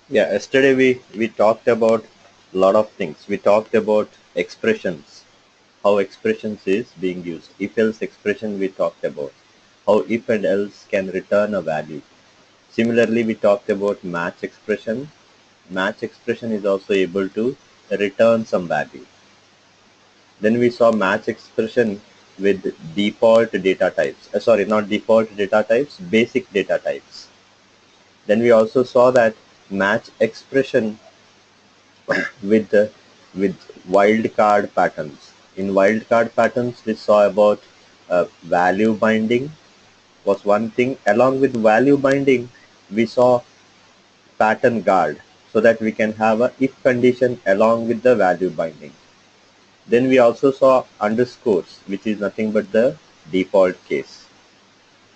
Yeah, yesterday we talked about a lot of things. We talked about expressions, how expressions is being used. If else expression we talked about, how if and else can return a value. Similarly, we talked about match expression. Match expression is also able to return some value. Then we saw match expression with default data types. Sorry, not default data types, basic data types. Then we also saw that match expression with with wildcard patterns. In wildcard patterns, we saw about value binding was one thing. Along with value binding, we saw pattern guard so that we can have a if condition along with the value binding. Then we also saw underscores, which is nothing but the default case.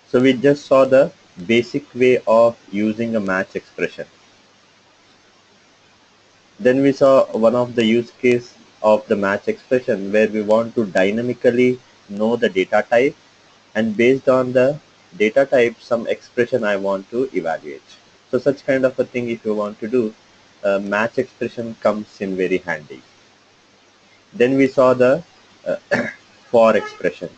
So we just saw the basic way of using a match expression. Then we saw one of the use case of the match expression where we want to dynamically know the data type, and based on the data type some expression I want to evaluate. So such kind of a thing if you want to do, match expression comes in very handy. Then we saw the uh, for expression.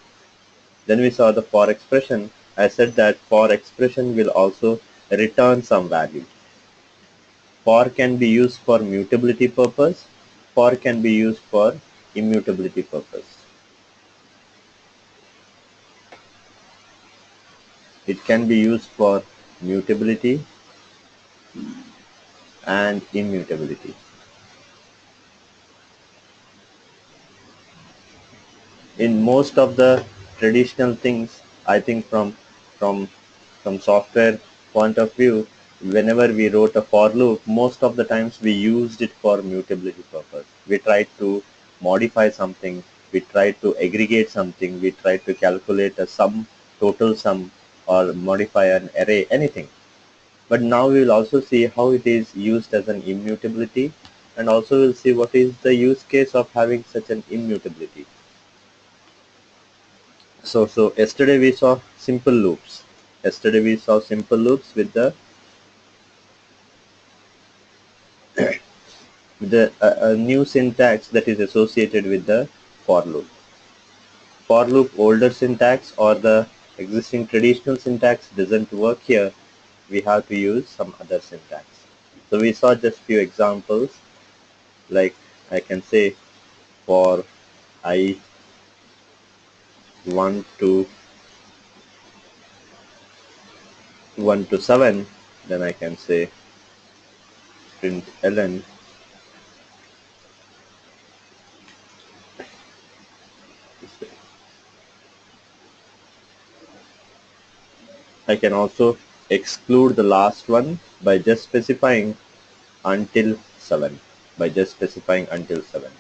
Then we saw the for expression. I said that for expression will also return some value. For can be used for mutability purpose. For can be used for immutability purpose. It can be used for mutability and immutability. In most of the traditional things, I think from from software point of view, whenever we wrote a for loop, most of the times we used it for mutability purpose. We tried to modify something, we tried to aggregate something, we tried to calculate a sum, total sum, or modify an array, anything. But now we will also see how it is used as an immutability, and also we'll see what is the use case of having such an immutability. So yesterday we saw simple loops. Yesterday we saw simple loops with the a new syntax that is associated with the for loop. For loop older syntax or the existing traditional syntax doesn't work here. We have to use some other syntax. So we saw just few examples, like I can say for I 1 to 7, then I can say print ln. I can also exclude the last one by just specifying until 7. By just specifying until 7.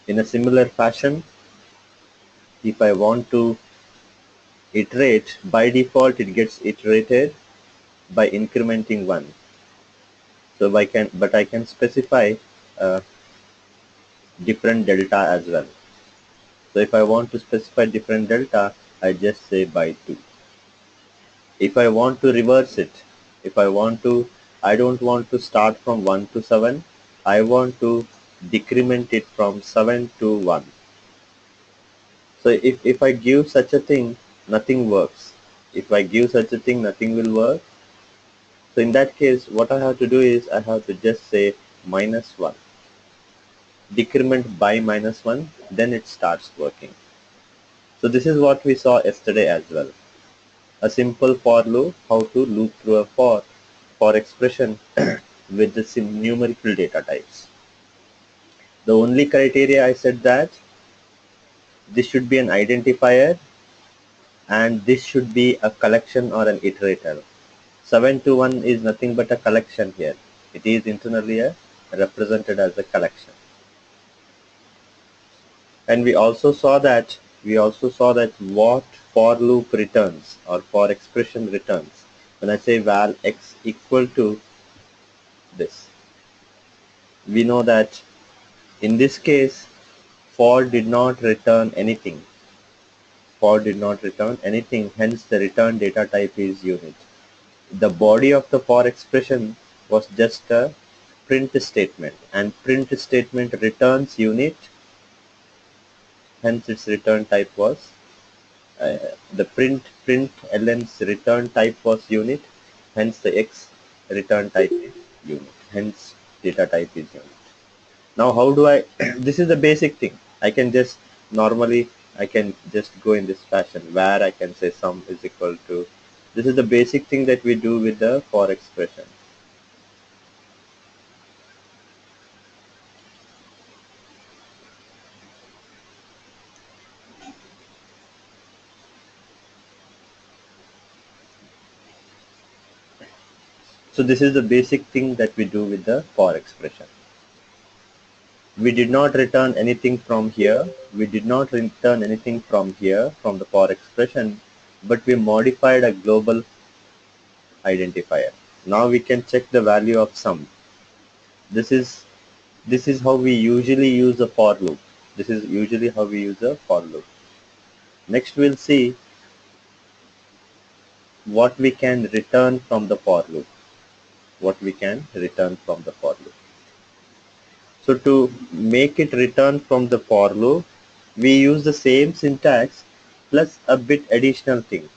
In a similar fashion, if I want to iterate, by default it gets iterated by incrementing 1. So I can specify a different delta as well. So if I want to specify different delta, I just say by 2. If I want to reverse it, if I want to, I don't want to start from 1 to 7, I want to decrement it from 7 to 1. So if I give such a thing, nothing works. If I give such a thing, nothing will work. So in that case, what I have to do is I have to just say -1. Decrement by -1, then it starts working. So this is what we saw yesterday as well. A simple for loop, how to loop through a for expression with the numerical data types. The only criteria I said that this should be an identifier and this should be a collection or an iterator. 7 to 1 is nothing but a collection here. It is internally represented as a collection. And we also saw that what for loop returns or for expression returns. When I say val x equal to this, we know that in this case for did not return anything. For did not return anything, hence the return data type is unit. The body of the for expression was just a print statement, and print statement returns unit, hence its return type was the print ln's return type was unit, hence the x return type is unit, hence data type is unit. Now how do I this is the basic thing. I can just normally I can just go in this fashion where I can say sum is equal to, this is the basic thing that we do with the for expression. So this is the basic thing that we do with the for expression. We did not return anything from here. We did not return anything from here from the for expression, but we modified a global identifier. Now we can check the value of sum. This is how we usually use a for loop. This is usually how we use a for loop. Next we'll see what we can return from the for loop. What we can return from the for loop. So to make it return from the for loop, we use the same syntax plus a bit additional thing.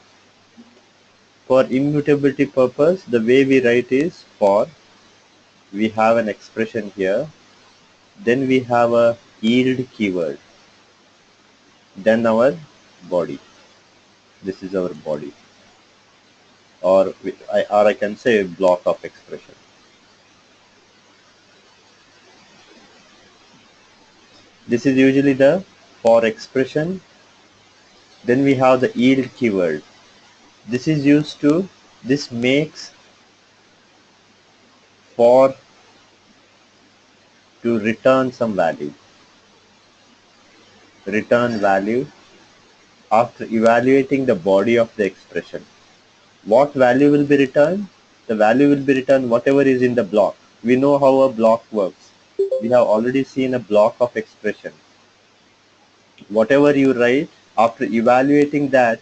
For immutability purpose, the way we write is for, we have an expression here, then we have a yield keyword, then our body. This is our body, or I can say block of expression. This is usually the for expression. Then we have the yield keyword. This is used to, this makes for to return some value. Return value after evaluating the body of the expression. What value will be returned? The value will be returned whatever is in the block. We know how a block works. We have already seen a block of expression. Whatever you write, after evaluating that,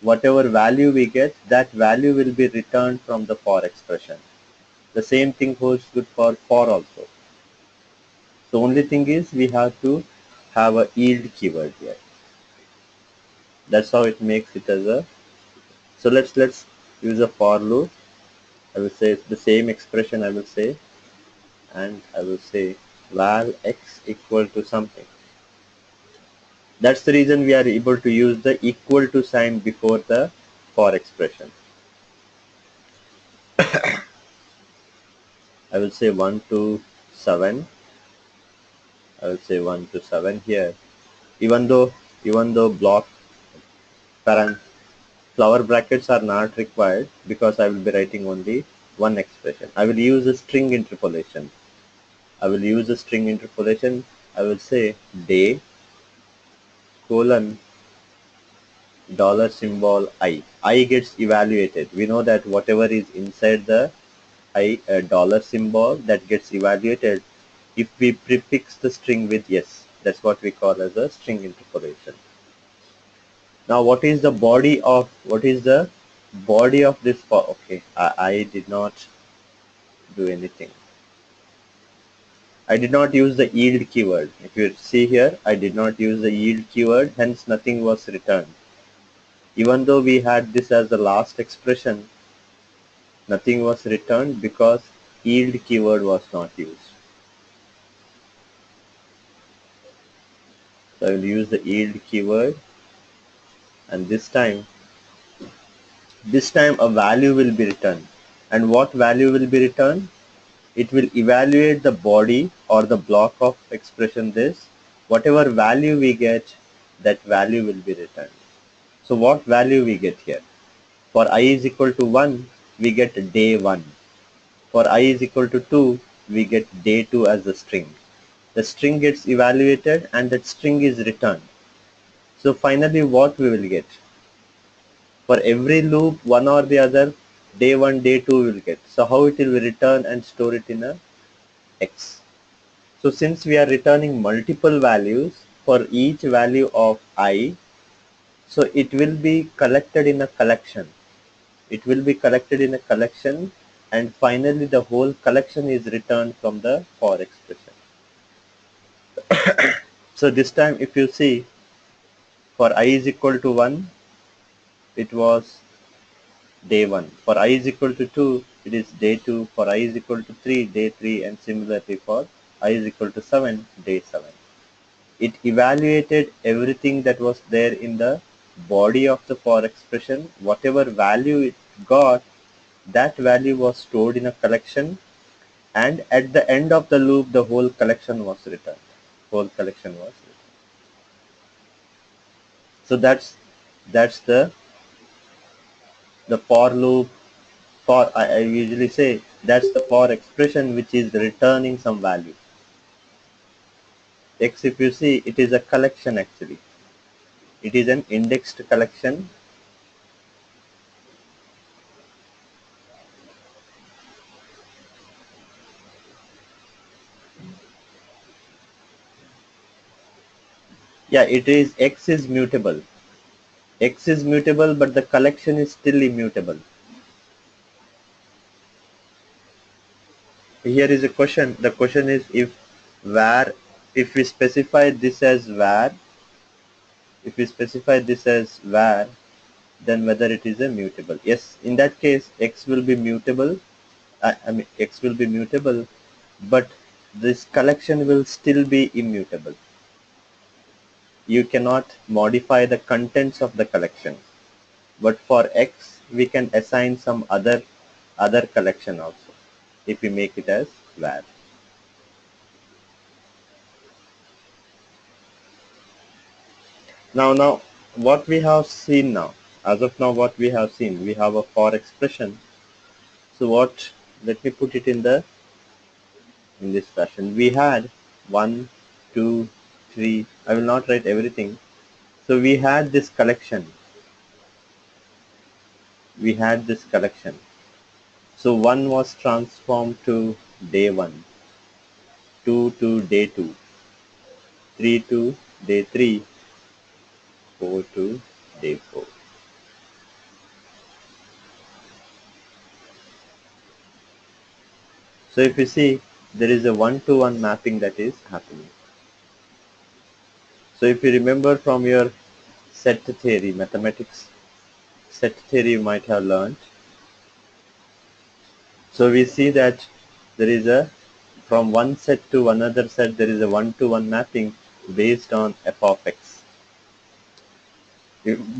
whatever value we get, that value will be returned from the for expression. The same thing holds good for also. The only thing is we have to have a yield keyword here. That's how it makes it as a. So let's use a for loop. I will say the same expression I will say, and I will say val x equal to something. That's the reason we are able to use the equal to sign before the for expression. I will say 1 to 7. I will say 1 to 7 here. Even though block flower brackets are not required, because I will be writing only one expression. I will use a string interpolation. I will use a string interpolation. I will say day colon dollar symbol I. I gets evaluated. We know that whatever is inside the I dollar symbol, that gets evaluated if we prefix the string with yes. That's what we call as a string interpolation. Now what is the body of this for? Okay, I did not do anything. I did not use the yield keyword. If you see here, I did not use the yield keyword, hence nothing was returned. Even though we had this as the last expression, nothing was returned because yield keyword was not used. So I will use the yield keyword, and this time a value will be returned. And what value will be returned? It will evaluate the body or the block of expression this. Whatever value we get, that value will be returned. So what value we get here? For I is equal to 1, we get day 1. For I is equal to 2, we get day 2 as the string. The string gets evaluated and that string is returned. So finally what we will get? For every loop, one or the other, day 1, day 2 will get. So how it will return and store it in a X. So since we are returning multiple values for each value of I, so it will be collected in a collection. It will be collected in a collection, and finally the whole collection is returned from the for expression. So this time if you see, for I is equal to 1, it was day 1. For I is equal to 2, it is day 2. For I is equal to 3, day 3, and similarly for I is equal to 7, day 7. It evaluated everything that was there in the body of the for expression. Whatever value it got, that value was stored in a collection, and at the end of the loop, the whole collection was returned. Whole collection was returned. So that's the for loop. For I usually say that's the for expression which is returning some value. X, if you see, it is a collection actually. It is an indexed collection. Yeah, it is, X is mutable. X is mutable, but the collection is still immutable. Here is a question. The question is if we specify this as var, then whether it is a mutable. Yes, in that case, X will be mutable. X will be mutable, but this collection will still be immutable. You cannot modify the contents of the collection. But for X, we can assign some other collection also, if we make it as var. Now, what we have seen now, as of now, what we have seen, we have a for expression. So let me put it in this fashion. We had 1, 2, 3. I will not write everything. So we had this collection. So 1 was transformed to day 1, 2 to day 2, 3 to day 3, 4 to day 4. So if you see, there is a one-to-one mapping that is happening. So if you remember from your set theory, mathematics set theory, you might have learned. So we see that there is from one set to another set, there is a one-to-one mapping based on f of x,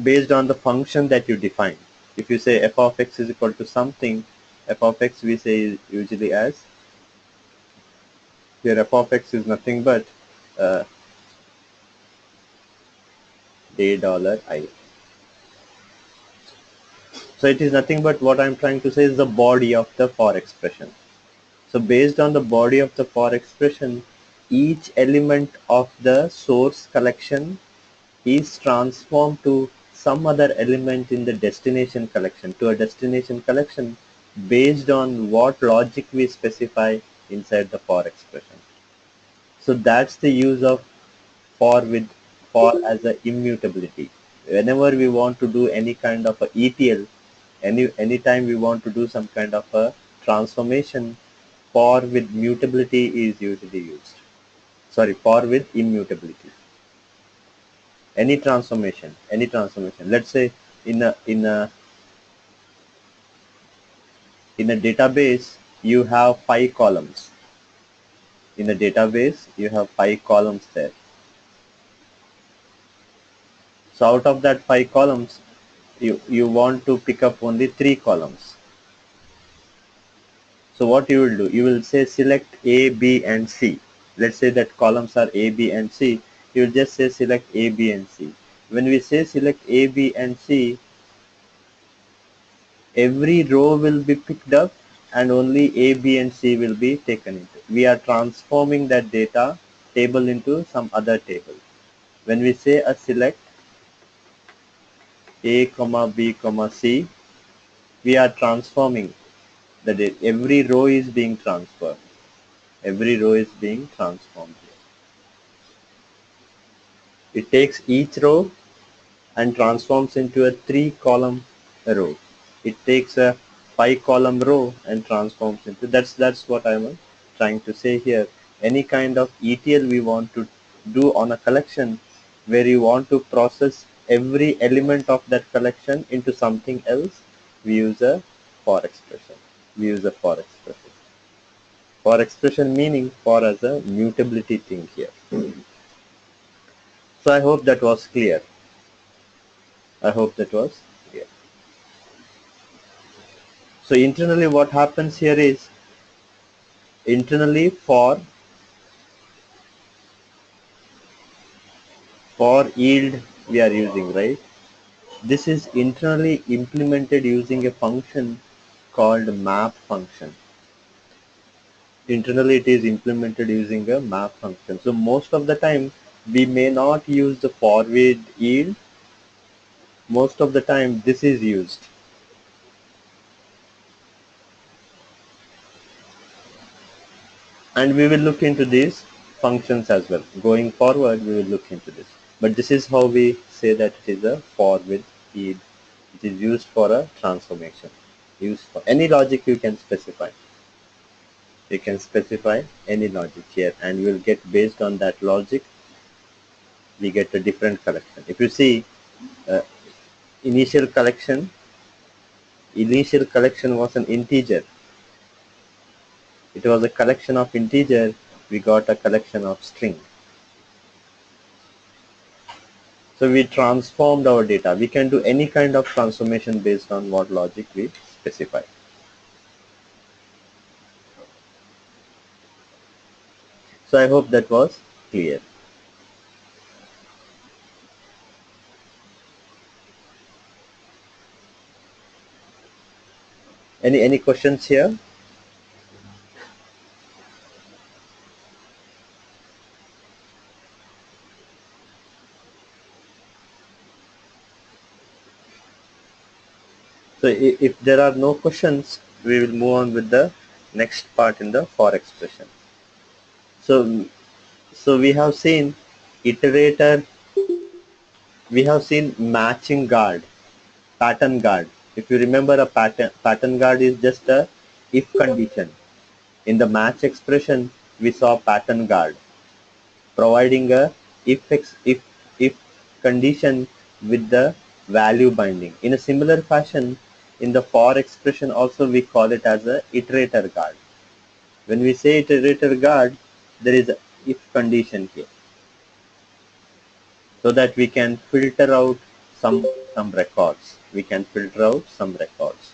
based on the function that you define. If you say f of x is equal to something, f of x we say usually as, here f of x is nothing but $i. So it is nothing but, what I'm trying to say is the body of the for expression. So based on the body of the for expression, each element of the source collection is transformed to some other element in the destination collection, based on what logic we specify inside the for expression. So that's the use of for as a immutability. Whenever we want to do any kind of a ETL, anytime we want to do some kind of a transformation, for with mutability is usually used. Sorry, for with immutability. Any transformation. Let's say in a database you have 5 columns. In a database you have 5 columns there. So out of that 5 columns, you want to pick up only 3 columns. So what you will do, you will say select A, B and C. Let's say that columns are A, B and C. You will just say select A, B and C. When we say select A, B and C, every row will be picked up and only A, B and C will be taken into. We are transforming that data table into some other table. When we say a select A, B, C, we are transforming the data. Every row is being transferred. Every row is being transformed. It takes each row and transforms into a 3-column row. It takes a 5 column row and transforms into, that's what I'm trying to say here. Any kind of ETL we want to do on a collection where you want to process every element of that collection into something else, we use a for expression. We use a for expression. For expression meaning for as a mutability thing here. So I hope that was clear. I hope that was clear. So internally what happens here is, internally for yield we are using, right? This is internally implemented using a function called map function. Internally it is implemented using a map function. So most of the time we may not use the for with yield. Most of the time this is used. And we will look into these functions as well. Going forward we will look into this. But this is how we say that it is a for with yield. It is used for a transformation. Used for any logic you can specify. You can specify any logic here and you will get, based on that logic, we get a different collection. If you see uh, initial collection was an integer. It was a collection of integer. We got a collection of string. So we transformed our data. We can do any kind of transformation based on what logic we specify. So I hope that was clear. Any questions here? So if there are no questions, we will move on with the next part in the for expression. So we have seen iterator, we have seen matching guard, pattern guard. If you remember, a pattern guard is just a if condition. In the match expression, we saw pattern guard providing a if condition with the value binding. In a similar fashion, in the for expression also we call it as a iterator guard. When we say iterator guard, there is a if condition here, so that we can filter out some records. We can filter out some records.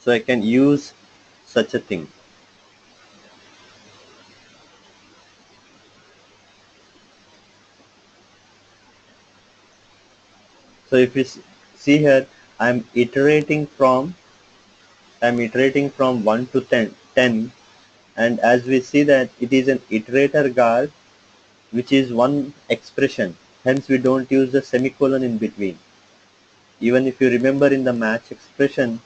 So I can use such a thing. So if you see here, I'm iterating from 1 to 10, and as we see that it is an iterator guard, which is one expression. Hence we don't use the semicolon in between. Even if you remember, in the match expression,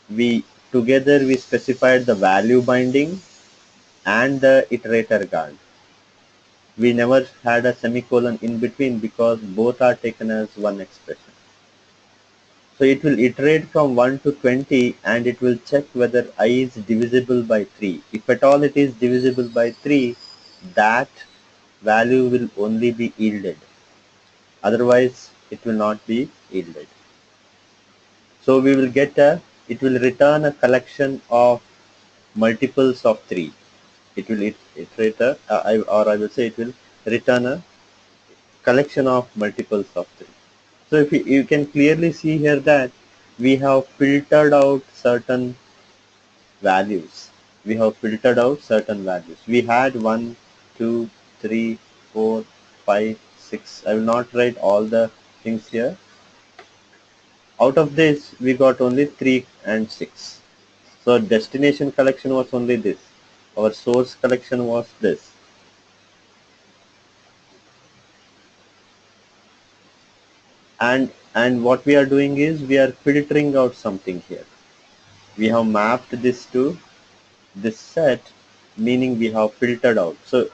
we specified the value binding and the iterator guard. We never had a semicolon in between because both are taken as one expression. So it will iterate from 1 to 20 and it will check whether I is divisible by 3. If at all it is divisible by 3, that value will only be yielded. Otherwise, it will not be yielded. So we will get it will return a collection of multiples of 3. It will iterate or I will say it will return a collection of multiples of 3. So if you can clearly see here that we have filtered out certain values. We have filtered out certain values. We had 1, 2, 3, 4, 5, 6. I will not write all the things here. Out of this, we got only 3 and 6. So destination collection was only this. Our source collection was this. And what we are doing is we are filtering out something here. We have mapped this to this set, meaning we have filtered out. So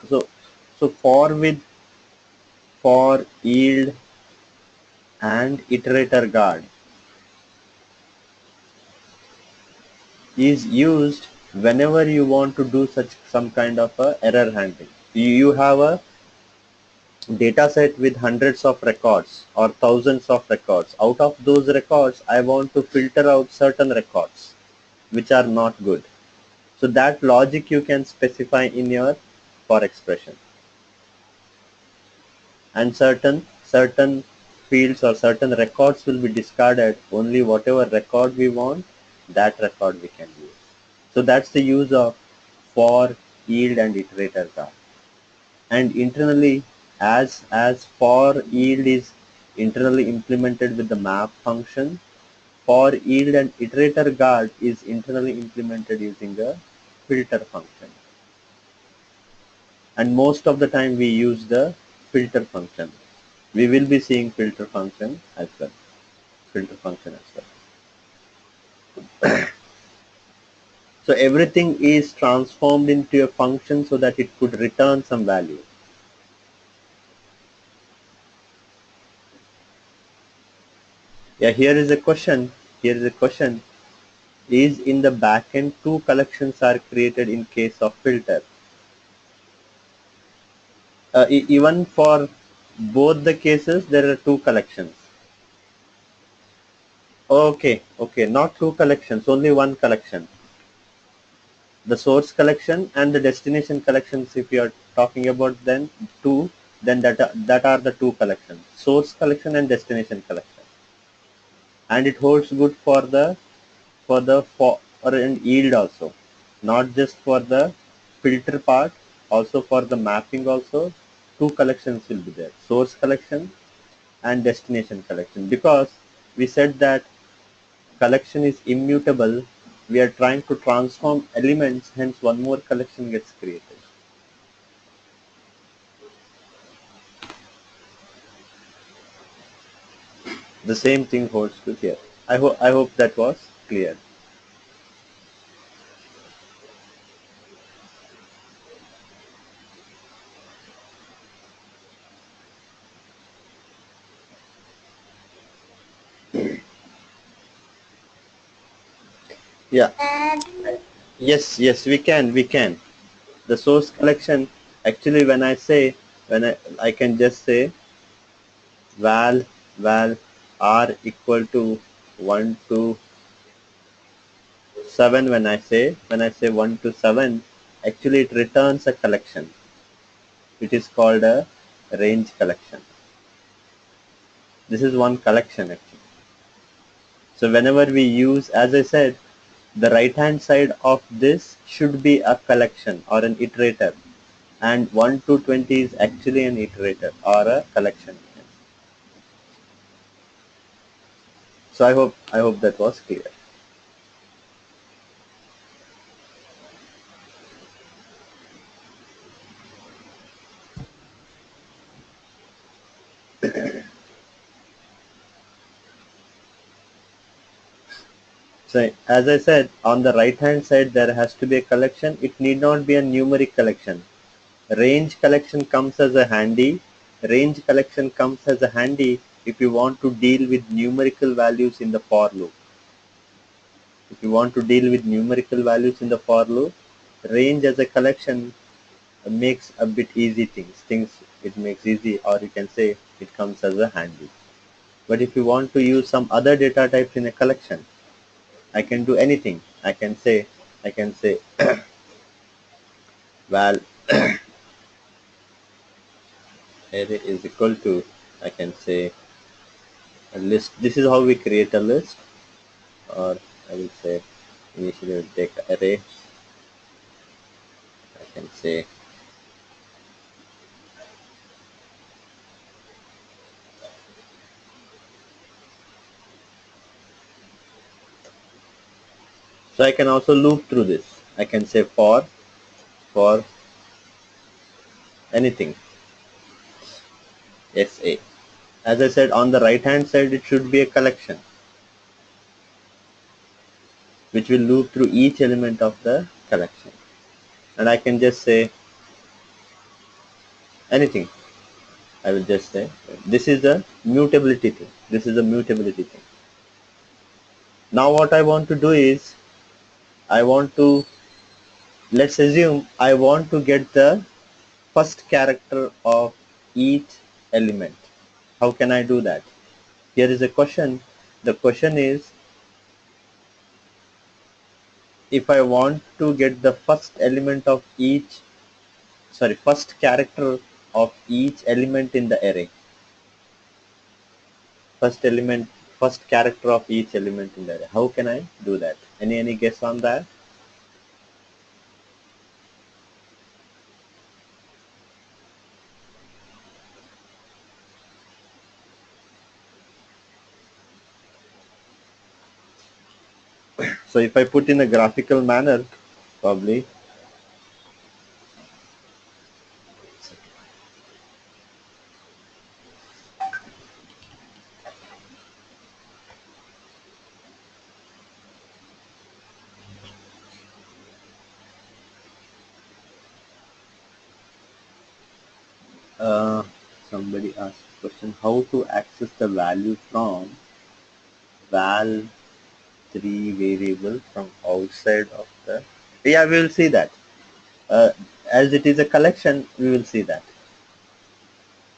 for yield and iterator guard is used whenever you want to do some kind of a error handling. You have a data set with hundreds of records or thousands of records. Out of those records, I want to filter out certain records which are not good. So that logic you can specify in your for expression. And certain fields or certain records will be discarded. Only whatever record we want, that record we can use. So that's the use of for, yield, and iterator guard. And internally, as for yield is internally implemented with the map function, for yield and iterator guard is internally implemented using a filter function. And most of the time we use the filter function. We will be seeing filter function as well. So everything is transformed into a function so that it could return some value. Yeah, here is a question. Is in the backend two collections are created in case of filter? Even for both the cases, there are two collections. Okay, not two collections, only one collection. The source collection and the destination collections, if you are talking about then two, then that are the two collections, source collection and destination collection. And it holds good for the for and yield also, not just for the filter part, also for the mapping also. Two collections will be there, source collection and destination collection, because we said that collection is immutable. We are trying to transform elements, hence one more collection gets created. The same thing holds good here. I hope that was clear. Yeah. Yes, we can. The source collection, actually when I can just say val r equal to 1 to 7. When I say 1 to 7, actually it returns a collection. It is called a range collection. This is one collection actually. So whenever we use, as I said, the right hand side of this should be a collection or an iterator, and 1 to 20 is actually an iterator or a collection. So I hope that was clear. So as I said, on the right hand side there has to be a collection. It need not be a numeric collection. Range collection comes as a handy. Range collection comes as a handy if you want to deal with numerical values in the for loop. If you want to deal with numerical values in the for loop, range as a collection makes a bit easy things. It makes easy, or you can say it comes as a handy. But if you want to use some other data types in a collection, I can do anything. I can say val array is equal to, I can say, a list. This is how we create a list, or I will say initially we'll take array. I can say so I can also loop through this. I can say for anything SA. As I said, on the right hand side it should be a collection which will loop through each element of the collection, and I can just say anything. I will just say this is a mutability thing. This is a mutability thing. Now what I want to do is I want to, let's assume I want to get the first character of each element. How can I do that? Here is a question. The question is, if I want to get the first element of each, first character of each element in the array, first element, first character of each element in the array, how can I do that? Any guess on that? So if I put in a graphical manner, probably, uh, somebody asked a question, how to access the value from val3 variable from outside of the, yeah, we will see that. As it is a collection, we will see that.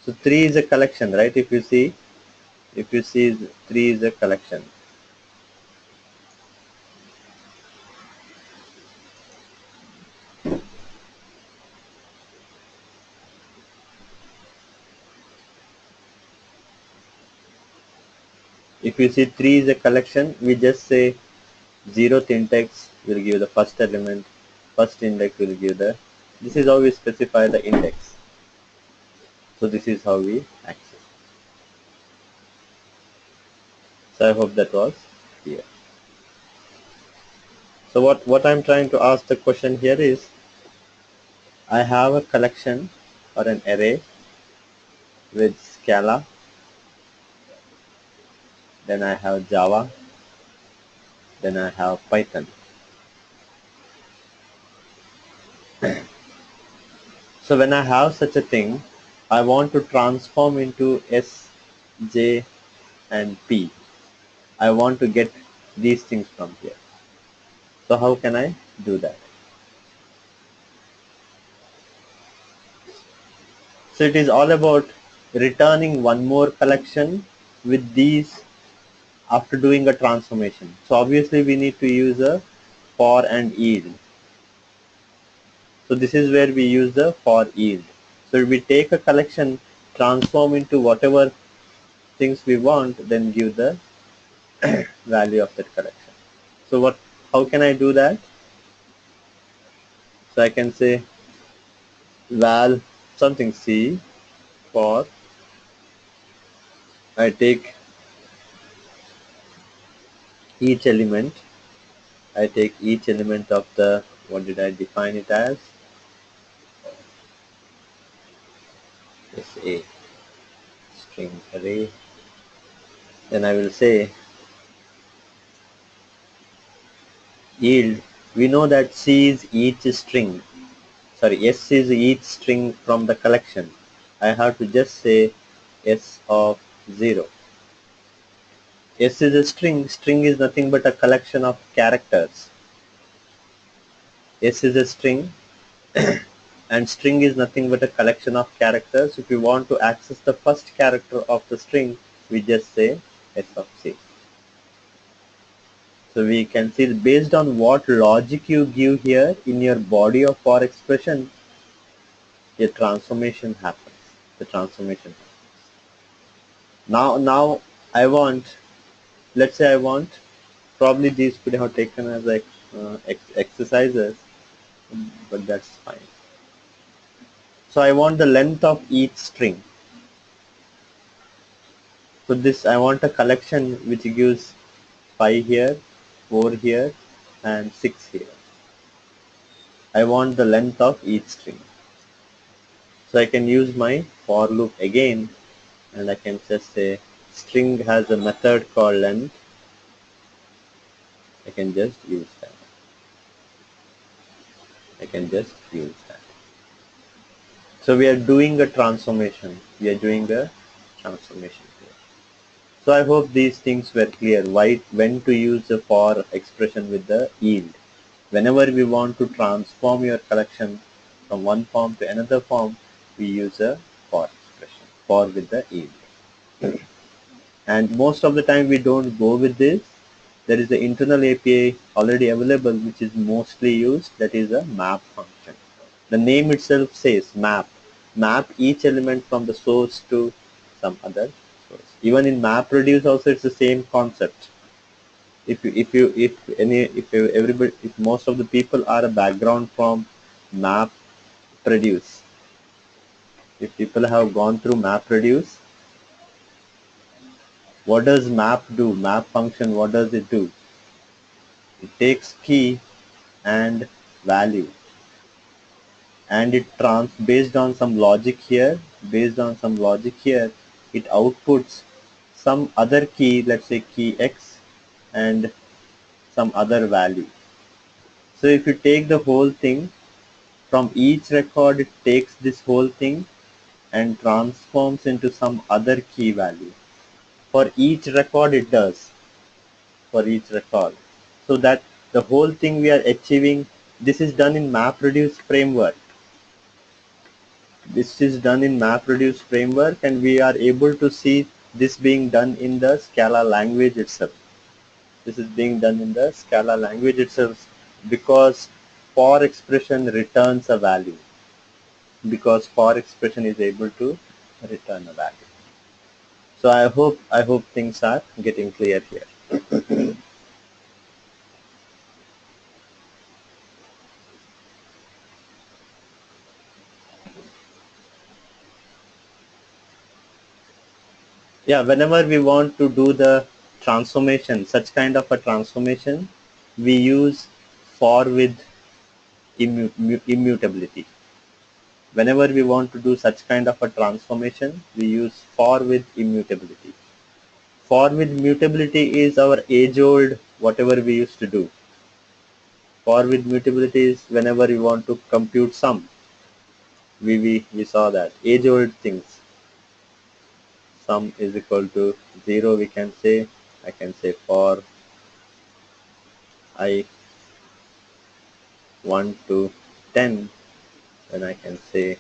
So 3 is a collection, right? If you see 3 is a collection. If you see 3 is a collection, we just say 0th index will give the first element, first index will give the, this is how we specify the index. So this is how we access. So I hope that was clear. So what I'm trying to ask the question here is, I have a collection or an array with Scala, then I have Java, then I have Python. So when I have such a thing, I want to transform into S, J, and P. I want to get these things from here. So how can I do that? So it is all about returning one more collection with these after doing a transformation. So obviously we need to use a for and yield. So this is where we use the for yield. So we take a collection, transform into whatever things we want, then give the value of that collection. So how can I do that? So I can say val something C for, I take each element, I take each element of the, what did I define it as? SA string array. Then I will say yield. We know that C is each string. Sorry, S is each string from the collection. I have to just say S of 0. S is a string. String is nothing but a collection of characters. S is a string and string is nothing but a collection of characters. If you want to access the first character of the string, we just say S of C. So we can see based on what logic you give here in your body of for expression, a transformation happens. The transformation happens. Now I want, let's say I want, probably these could have taken as like exercises, but that's fine. So I want the length of each string. So this, I want a collection which gives 5 here, 4 here, and 6 here. I want the length of each string. So I can use my for loop again, and I can just say string has a method called length. I can just use that. I can just use that. So we are doing a transformation. We are doing a transformation here. So I hope these things were clear. Why, when to use the for expression with the yield. Whenever we want to transform your collection from one form to another form, we use a for expression, for with the yield. And most of the time we don't go with this. There is an internal API already available which is mostly used, that is a map function. The name itself says map. Map each element from the source to some other source. Even in MapReduce also it's the same concept. If most of the people are a background from MapReduce, if people have gone through MapReduce, what does map do? Map function, what does it do? It takes key and value, and it based on some logic here, it outputs some other key, let's say key X, and some other value. So if you take the whole thing, from each record it takes this whole thing and transforms into some other key value. For each record it does, for each record. So that the whole thing we are achieving, this is done in MapReduce framework. This is done in MapReduce framework, and we are able to see this being done in the Scala language itself. This is being done in the Scala language itself because for expression returns a value. Because for expression is able to return a value. So I hope things are getting clear here. Yeah, whenever we want to do the transformation, such kind of a transformation, we use for with immutability. Whenever we want to do such kind of a transformation, we use for with immutability. For with mutability is our age-old whatever we used to do. For with mutability is whenever we want to compute sum. We saw that age-old things. Sum is equal to 0. We can say, I can say for I 1 to 10, then I can say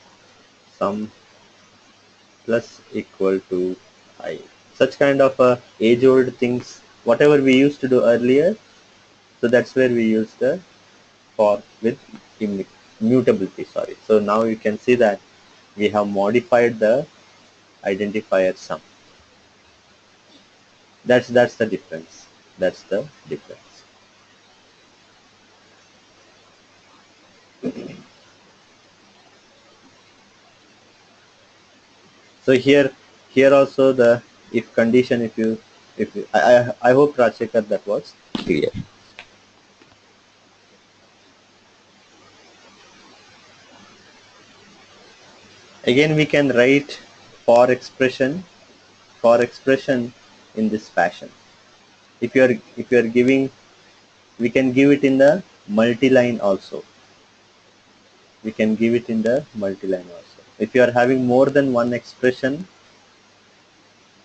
sum plus equal to I. Such kind of age-old things, whatever we used to do earlier. So that's where we use the for with immutability. Sorry. So now you can see that we have modified the identifier sum. That's the difference. That's the difference. So here also the if condition, I hope Rajshekar that was clear. Again we can write for expression in this fashion. If you are giving, we can give it in the multi-line also. We can give it in the multi-line also. If you are having more than one expression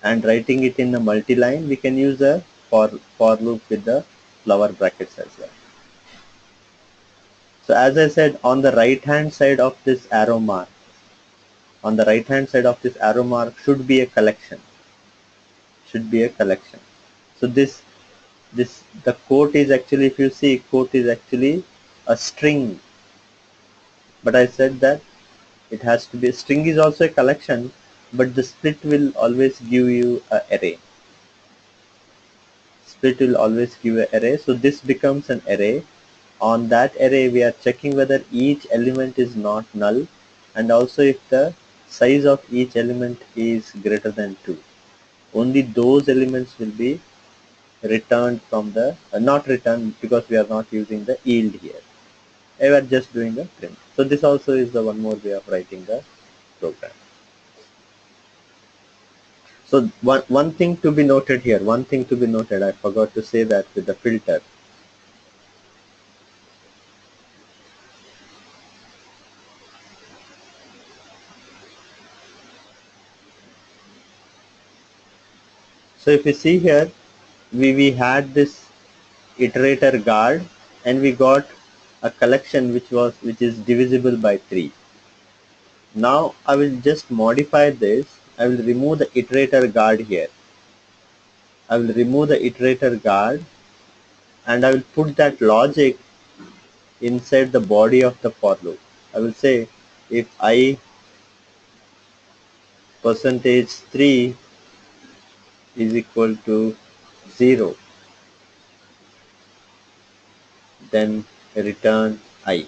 and writing it in a multi-line, we can use a for loop with the flower brackets as well. So as I said, on the right hand side of this arrow mark, should be a collection. So this the quote is actually, if you see, quote is actually a string. But I said that it has to be, a string is also a collection, but the split will always give you an array. So this becomes an array. On that array we are checking whether each element is not null, and also if the size of each element is greater than 2. Only those elements will be returned from the not returned, because we are not using the yield here. We are just doing the print. So this also is the one more way of writing the program. So one thing to be noted here, I forgot to say that with the filter. So if you see here, we had this iterator guard, and we got a collection which is divisible by 3. Now I will just modify this. I will remove the iterator guard here. I will remove the iterator guard, and I will put that logic inside the body of the for loop. I will say if I percentage 3 is equal to 0, then return I.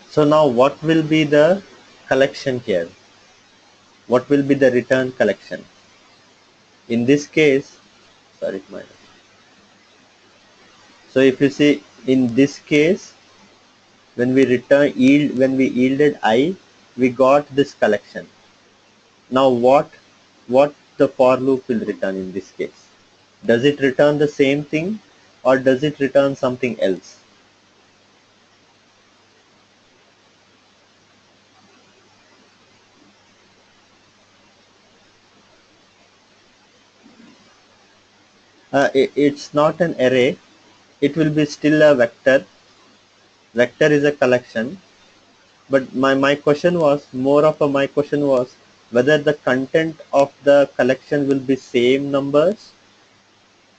So now what will be the collection here? What will be the return collection? In this case, sorry, minus. So if you see in this case, when we yielded I, we got this collection. Now what the for loop will return in this case? Does it return the same thing, or does it return something else? It's not an array. It will be still a vector. Vector is a collection. But my question was, my question was whether the content of the collection will be same numbers,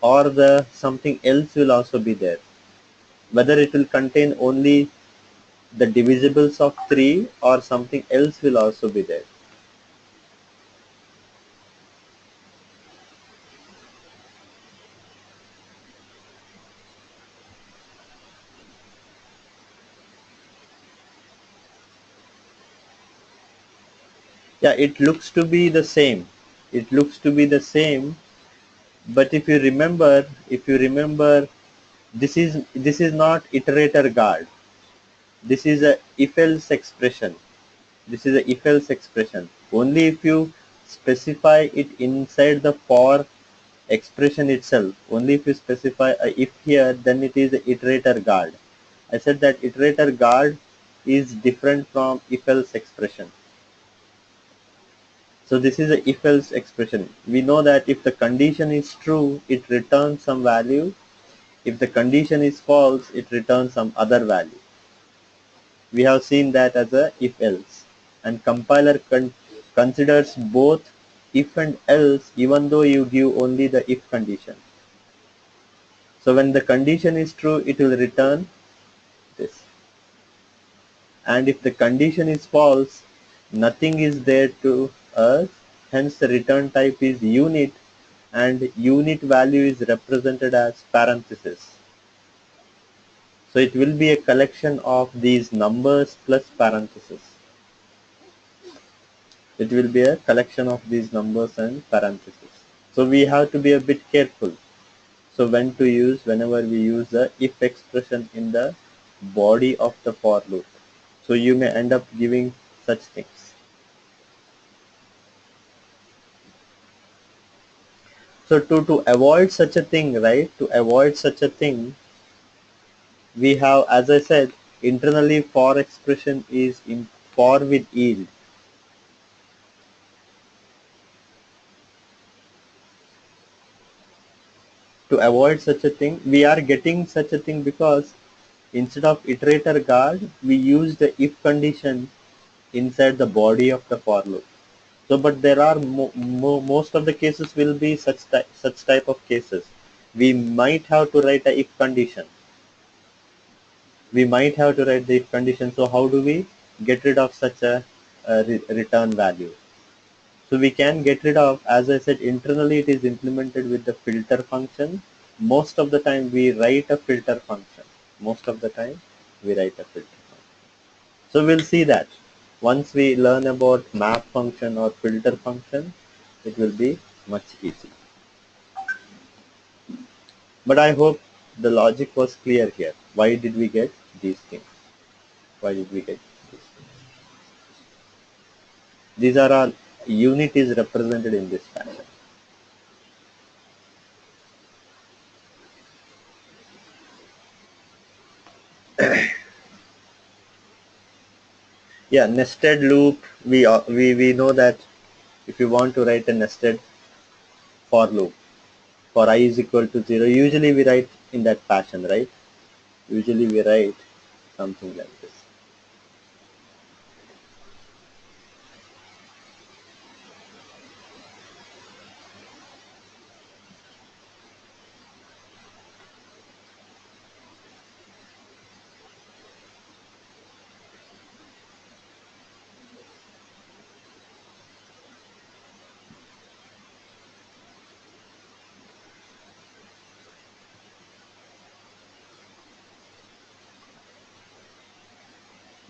or the something else will also be there. Whether it will contain only the divisibles of 3, or something else will also be there. Yeah, it looks to be the same. It looks to be the same. But if you remember, this is not iterator guard. This is a if-else expression. This is a if-else expression. Only if you specify it inside the for expression itself, only if you specify a if here, then it is the iterator guard. I said that iterator guard is different from if-else expression. So this is a if-else expression. We know that if the condition is true, it returns some value. If the condition is false, it returns some other value. We have seen that as a if-else, and compiler considers both if and else, even though you give only the if condition. So when the condition is true, it will return this, and if the condition is false, nothing is there to us. Hence the return type is unit, and unit value is represented as parenthesis. So it will be a collection of these numbers plus parentheses. It will be a collection of these numbers and parentheses. So we have to be a bit careful. So whenever we use the if expression in the body of the for loop. So you may end up giving such things. So to avoid such a thing, right? To avoid such a thing, we have, as I said, internally for expression is in for with yield. To avoid such a thing, we are getting such a thing because instead of iterator guard, we use the if condition inside the body of the for loop. So, but there are most of the cases will be such type of cases. We might have to write a if condition. We might have to write the if condition. So, how do we get rid of such a return value? So we can get rid of, as I said, internally it is implemented with the filter function. Most of the time we write a filter function. Most of the time we write a filter function. So we'll see that. Once we learn about map function or filter function, it will be much easier. But I hope the logic was clear here. Why did we get these things? Why did we get these things? These are all unit is represented in this fashion. Yeah, nested loop. We know that if you want to write a nested for loop for I is equal to 0, usually we write in that fashion, right? Usually we write something like this.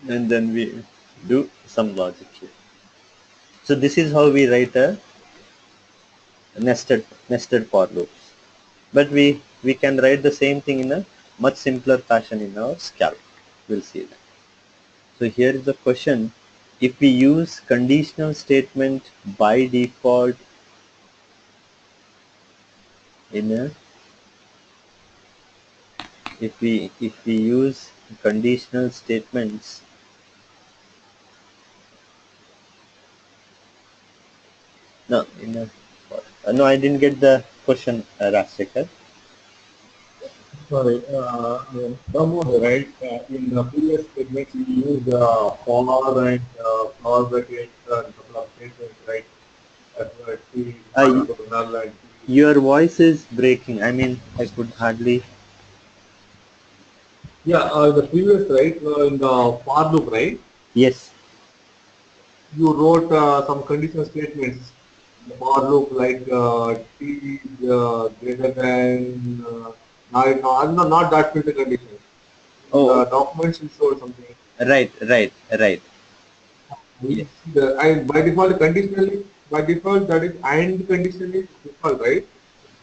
And then we do some logic here. So this is how we write a nested for loops. But we can write the same thing in a much simpler fashion in our Scala. We'll see that. So here is the question: if we use conditional statement by default in a if we use conditional statements, no in a no, I didn't get the question, Rajsekhar. Sorry, Pramod, right? In the previous segments, we used for and flower brackets and couple of statements, right? T is not Uh, equal to null and T. your voice is breaking. I mean, I could hardly. Yeah, the previous, right? In the for loop, right? Yes. You wrote some conditional statements. The for loop, like T is greater than not that filter conditions. In Oh, the okay. documents, you showed something. Right, right, right. We Yes. see the and by default conditionally by default that is and conditionally default, right?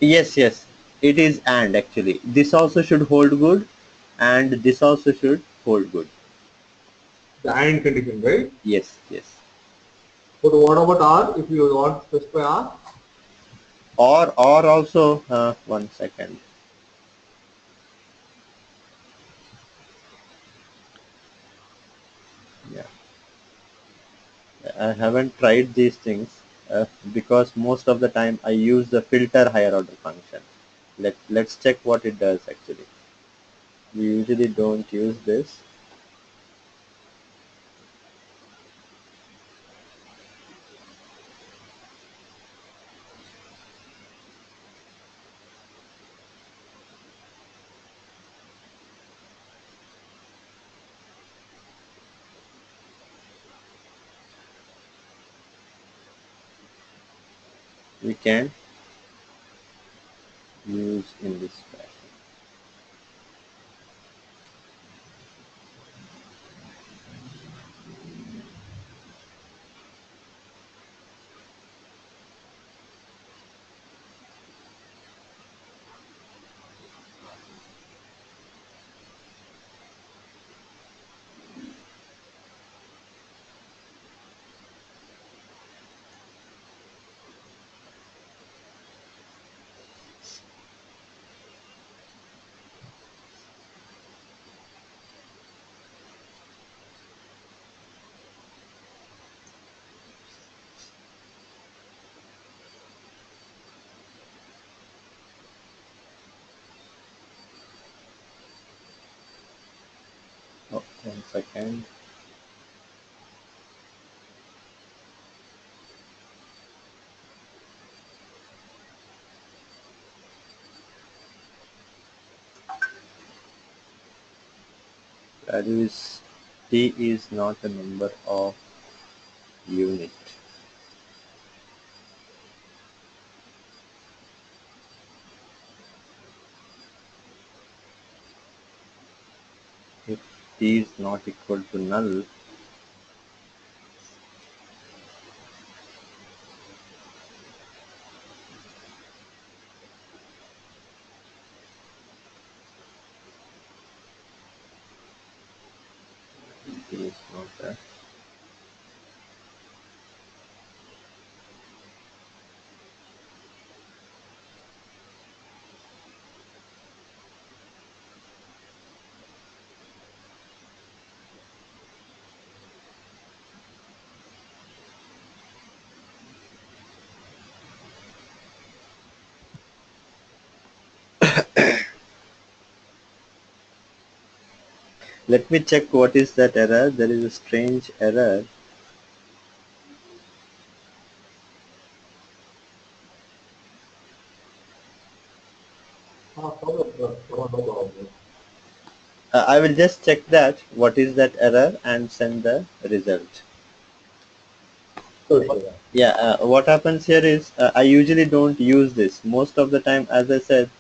Yes, yes. It is and actually. This also should hold good, and this also should hold good. The and condition, right? Yes, yes. But what about R? If you want to specify R, Or also, 1 second. Yeah. I haven't tried these things because most of the time I use the filter higher order function. Let's check what it does actually. We usually don't use this. We can use in this fashion. Oh, 1 second. Value is t is not a number of unit. If t is not equal to null, t is not a Let me check what is that error. There is a strange error. No problem. I will just check that what is that error and send the result. Sure, sure. Yeah, what happens here is I usually don't use this. Most of the time, as I said,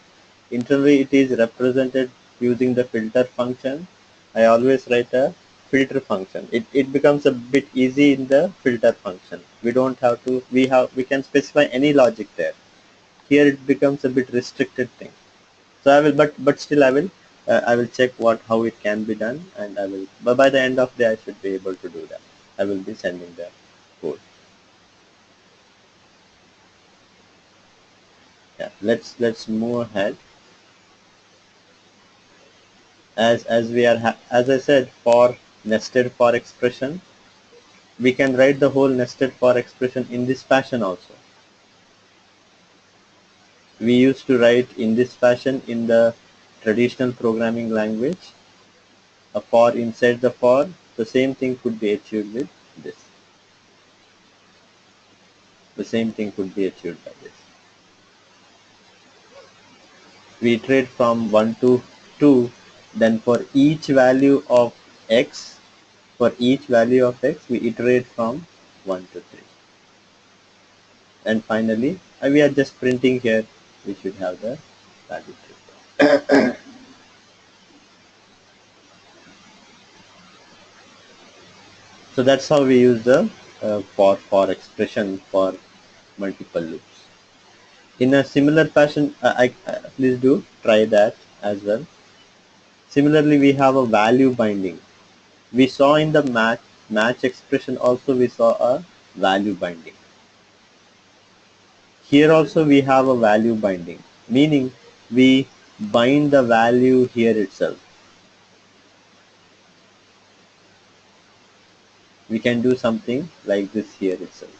internally it is represented using the filter function. I always write a filter function. It becomes a bit easy in the filter function. We don't have to, we can specify any logic there. Here it becomes a bit restricted thing. So I will, but still I will check how it can be done, and I will, but by the end of the day I should be able to do that. I will be sending the code. Yeah, let's move ahead. As we are as I said, for nested for expression, we can write the whole nested for expression in this fashion also. We used to write in this fashion in the traditional programming language. A for inside the for, the same thing could be achieved with this. The same thing could be achieved by this. We iterate from 1 to 2, then for each value of x, we iterate from 1 to 3. And finally, we are just printing here, we should have the value 3. So that's how we use the for expression for multiple loops. In a similar fashion, please do try that as well. Similarly, we have a value binding. We saw in the match expression also, we saw a value binding. Here also we have a value binding, meaning we bind the value here itself. We can do something like this here itself.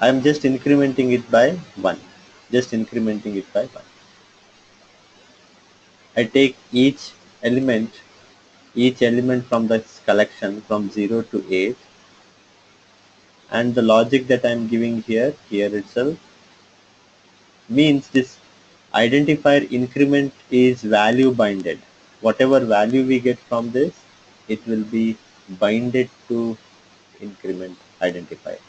I am just incrementing it by 1. Just incrementing it by 1. I take element from this collection from 0 to 8, and the logic that I am giving here itself means this identifier increment is value binded. Whatever value we get from this, it will be binded to increment identifier.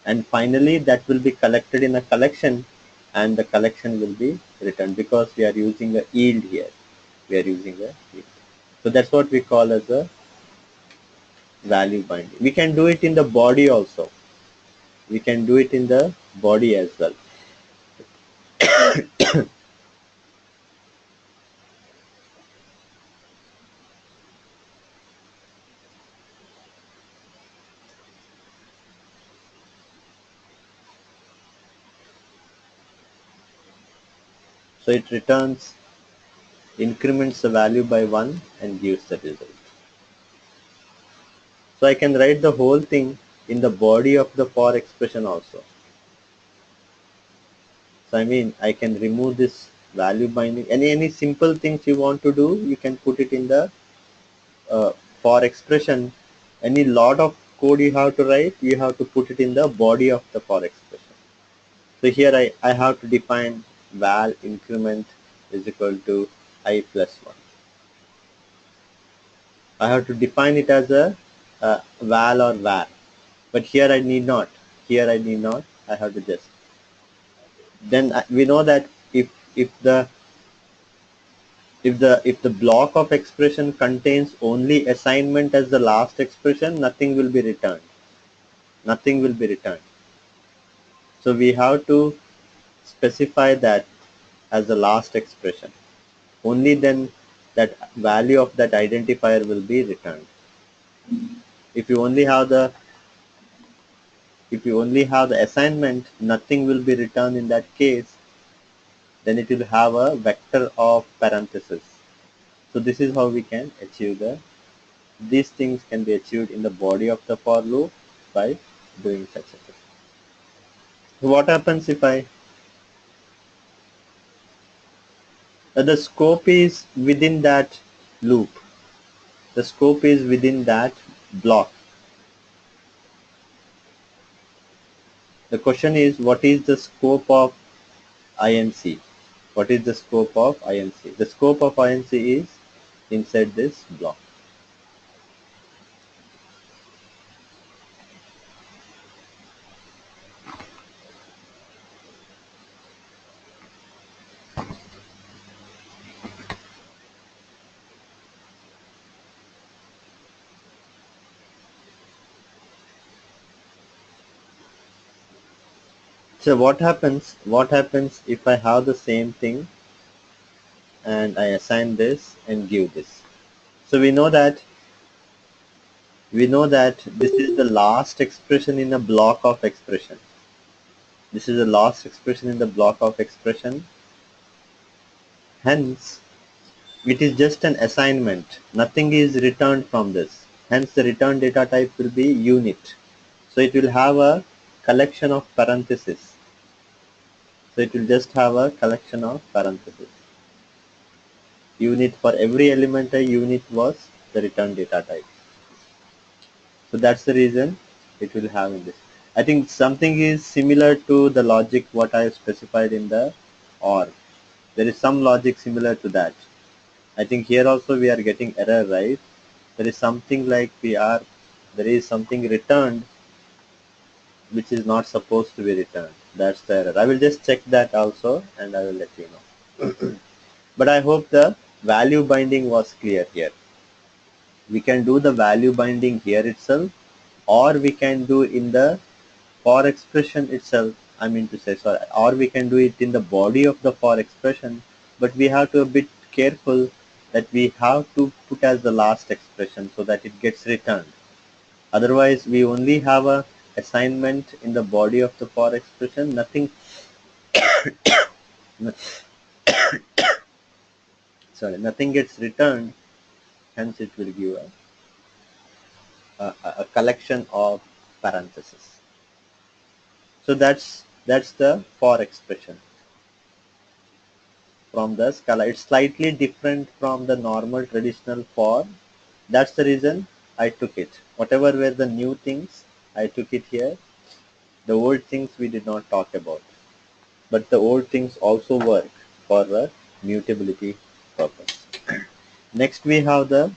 And finally, that will be collected in a collection, and the collection will be returned because we are using a yield here. We are using a yield. So that's what we call as a value binding. We can do it in the body also. We can do it in the body as well. So it returns, increments the value by 1 and gives the result. So I can write the whole thing in the body of the for expression also. So I mean, I can remove this value binding. Any simple things you want to do, you can put it in the uh, for expression. Any lot of code you have to write, you have to put it in the body of the for expression. So here I have to define val increment is equal to I plus 1. I have to define it as a val or var. But here I need not. Here I need not. I have to just. Then we know that if the if the block of expression contains only assignment as the last expression, nothing will be returned. Nothing will be returned. So we have to specify that as the last expression. Only then that value of that identifier will be returned. If you only have the assignment, nothing will be returned in that case. Then it will have a vector of parentheses. So this is how we can achieve these things can be achieved in the body of the for loop by doing such a thing. So what happens if I The scope is within that loop. The scope is within that block. The question is, what is the scope of INC? What is the scope of INC? The scope of INC is inside this block. So what happens if I have the same thing and I assign this and give this? So we know that this is the last expression in a block of expression. This is the last expression in the block of expression. Hence, it is just an assignment. Nothing is returned from this. Hence, the return data type will be unit. So it will have a collection of parentheses. So it will just have a collection of parentheses. Unit, for every element a unit was the return data type. So that's the reason it will have in this. I think something is similar to the logic what I have specified in the OR. There is some logic similar to that. I think here also we are getting error, right? There is something like there is something returned which is not supposed to be returned. That's the error. I will just check that also and I will let you know. But I hope the value binding was clear here. We can do the value binding here itself, or we can do in the for expression itself. I mean to say, sorry, or we can do it in the body of the for expression, but we have to be a bit careful that we have to put as the last expression so that it gets returned. Otherwise, we only have a assignment in the body of the for expression, nothing, nothing gets returned, hence it will give a collection of parentheses. So that's the for expression from the Scala. It's slightly different from the normal traditional for. That's the reason I took it. Whatever were the new things, I took it here. The old things we did not talk about. But the old things also work for the mutability purpose. Next we have the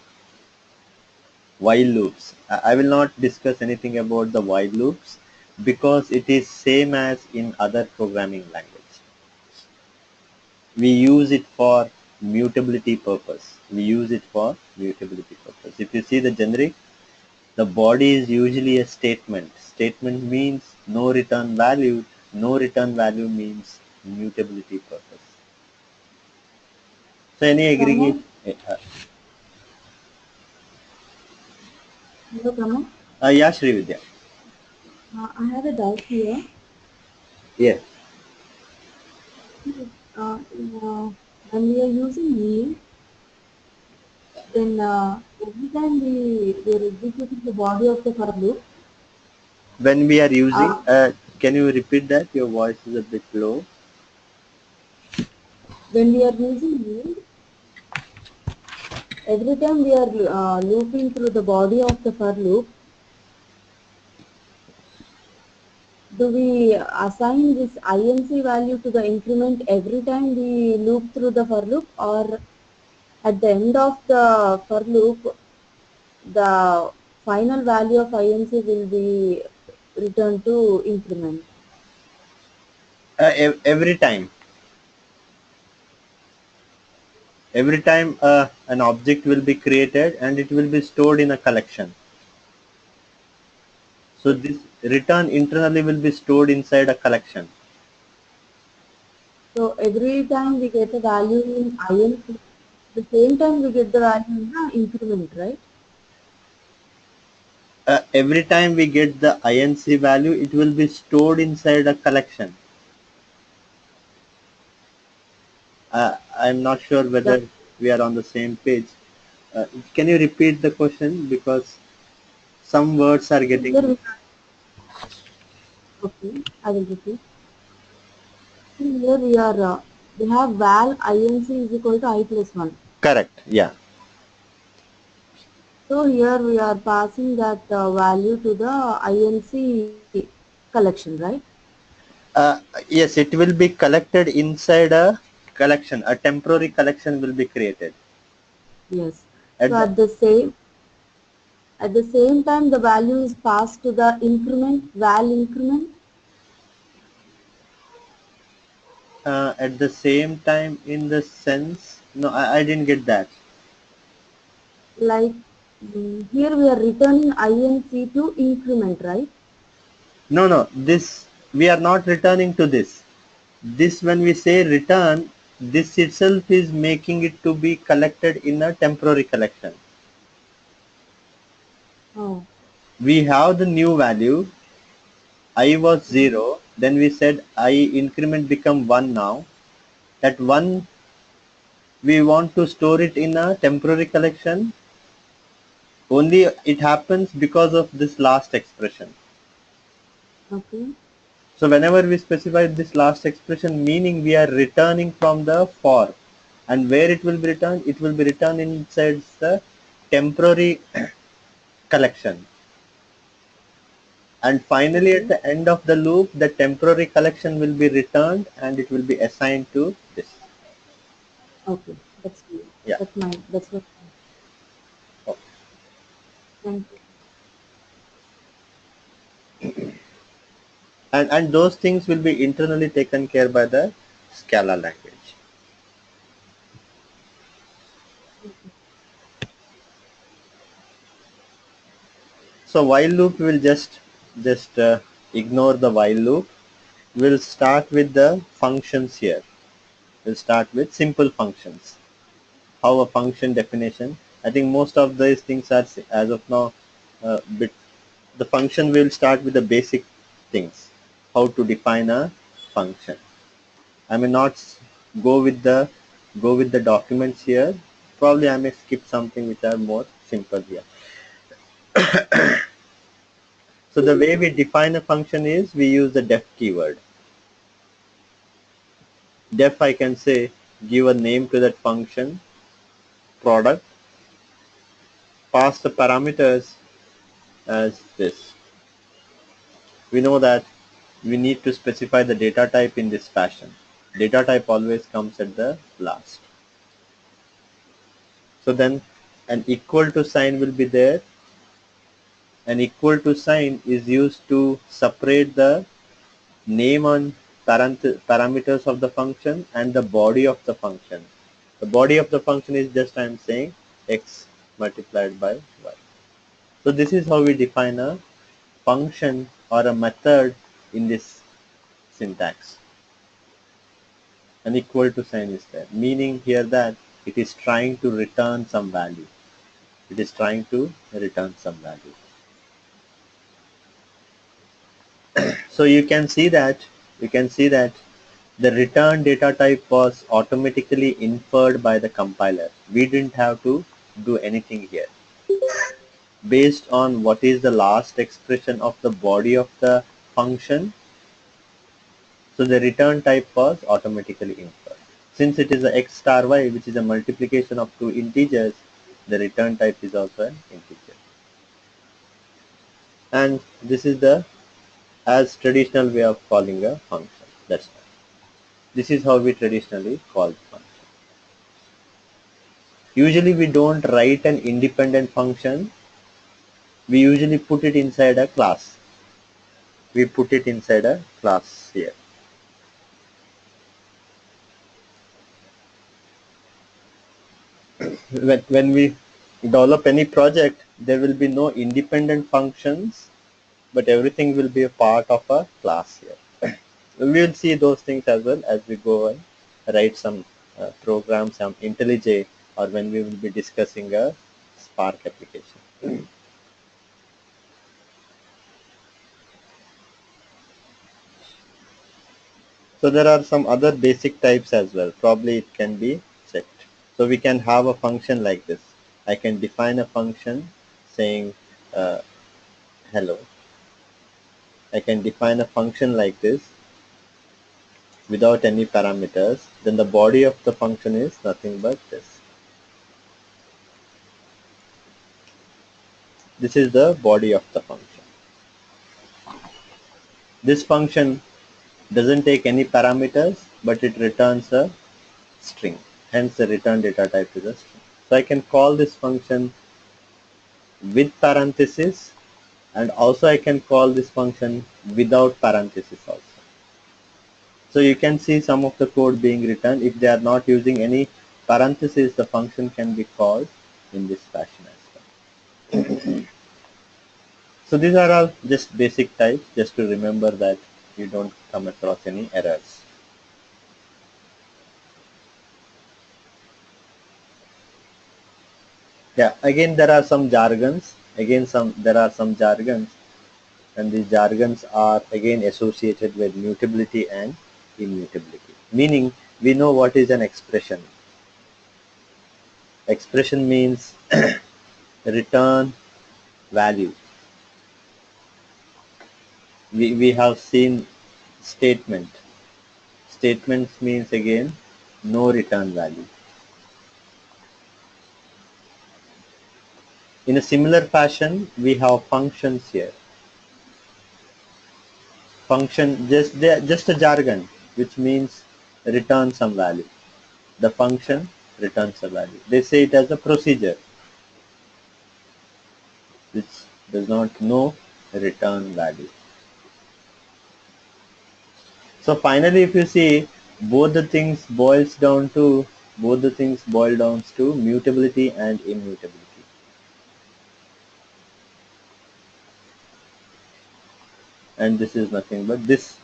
while loops. I will not discuss anything about the while loops because it is same as in other programming language. We use it for mutability purpose. If you see the generic, the body is usually a statement. Statement means no return value. No return value means mutability purpose. So any aggregate. Hello, Kama. Yeah, Srividya. I have a doubt here. Yeah. When we are using yield, then every time we are executing the body of the for loop. When we are using, can you repeat that? Your voice is a bit low. When we are using yield, every time we are looping through the body of the for loop, do we assign this INC value to the increment every time we loop through the for loop, or at the end of the for loop, the final value of INC will be returned to increment? Every time. Every time an object will be created and it will be stored in a collection. So this return internally will be stored inside a collection. So every time we get a value in INC, the same time we get the value in the increment, right? Every time we get the INC value, it will be stored inside a collection. I'm not sure whether we are on the same page. Can you repeat the question, because some words are getting. Okay, I will repeat. Here we are we have val inc is equal to I plus 1. Correct. Yeah. So here we are passing that value to the inc collection, right? Yes, it will be collected inside a collection. A temporary collection will be created. Yes. So At the at the same time the value is passed to the increment, val increment. at the same time, in the sense, no, I didn't get that. Like here we are returning inc to increment, right? No, no, this we are not returning to this. This, when we say return, this itself is making it to be collected in a temporary collection. Oh, We have the new value. I was 0. Then we said I increment become 1 now. That 1 we want to store it in a temporary collection. Only it happens because of this last expression. okay. So whenever we specify this last expression, meaning we are returning from the for, and where it will be returned, it will be returned inside the temporary collection. And finally at Okay. the end of the loop, the temporary collection will be returned and it will be assigned to this. Okay. That's clear. Yeah. That's what. Okay. Thank you. And those things will be internally taken care by the Scala language. So while loop will just ignore the while loop. We'll start with the functions here. We'll start with simple functions. How a function definition. I think most of these things are as of now bit. The function will start with the basic things. How to define a function. I may not go with the documents here. Probably I may skip something which are more simple here. So the way we define a function is we use the def keyword. Def, I can say, give a name to that function, product, pass the parameters as this. We know that we need to specify the data type in this fashion. Data type always comes at the last. So then an equal to sign will be there. An equal to sign is used to separate the name on parameters of the function and the body of the function. The body of the function is just I am saying x multiplied by y. So this is how we define a function or a method in this syntax. An equal to sign is there, meaning here that it is trying to return some value. It is trying to return some value. So you can see that the return data type was automatically inferred by the compiler. We didn't have to do anything here. Based on what is the last expression of the body of the function, so the return type was automatically inferred. Since it is a x star y, which is a multiplication of two integers, the return type is also an integer. And this is the as traditional way of calling a function. That's right. This is how we traditionally call function. Usually we don't write an independent function. We usually put it inside a class. We put it inside a class here. When we develop any project, there will be no independent functions, but everything will be a part of a class here. We will see those things as well as we go and write some programs, some IntelliJ, or when we will be discussing a Spark application. So there are some other basic types as well. Probably it can be checked. So we can have a function like this. I can define a function saying hello. I can define a function like this without any parameters, then the body of the function is nothing but this. This is the body of the function. This function doesn't take any parameters, but it returns a string. Hence the return data type is a string. So I can call this function with parenthesis, and also I can call this function without parenthesis also. So you can see some of the code being written. If they are not using any parentheses, the function can be called in this fashion as well. So these are all just basic types, just to remember that you don't come across any errors. Yeah, again there are some jargons. There are some jargons, and these jargons are again associated with mutability and immutability. Meaning, we know what is an expression. Expression means return value. We have seen statement. Statements means again no return value. In a similar fashion, we have functions here. Function, just a jargon, which means return some value. The function returns a value. They say it as a procedure, which does not know return value. So finally, if you see, both the things boil down to mutability and immutability. And this is nothing but mutability.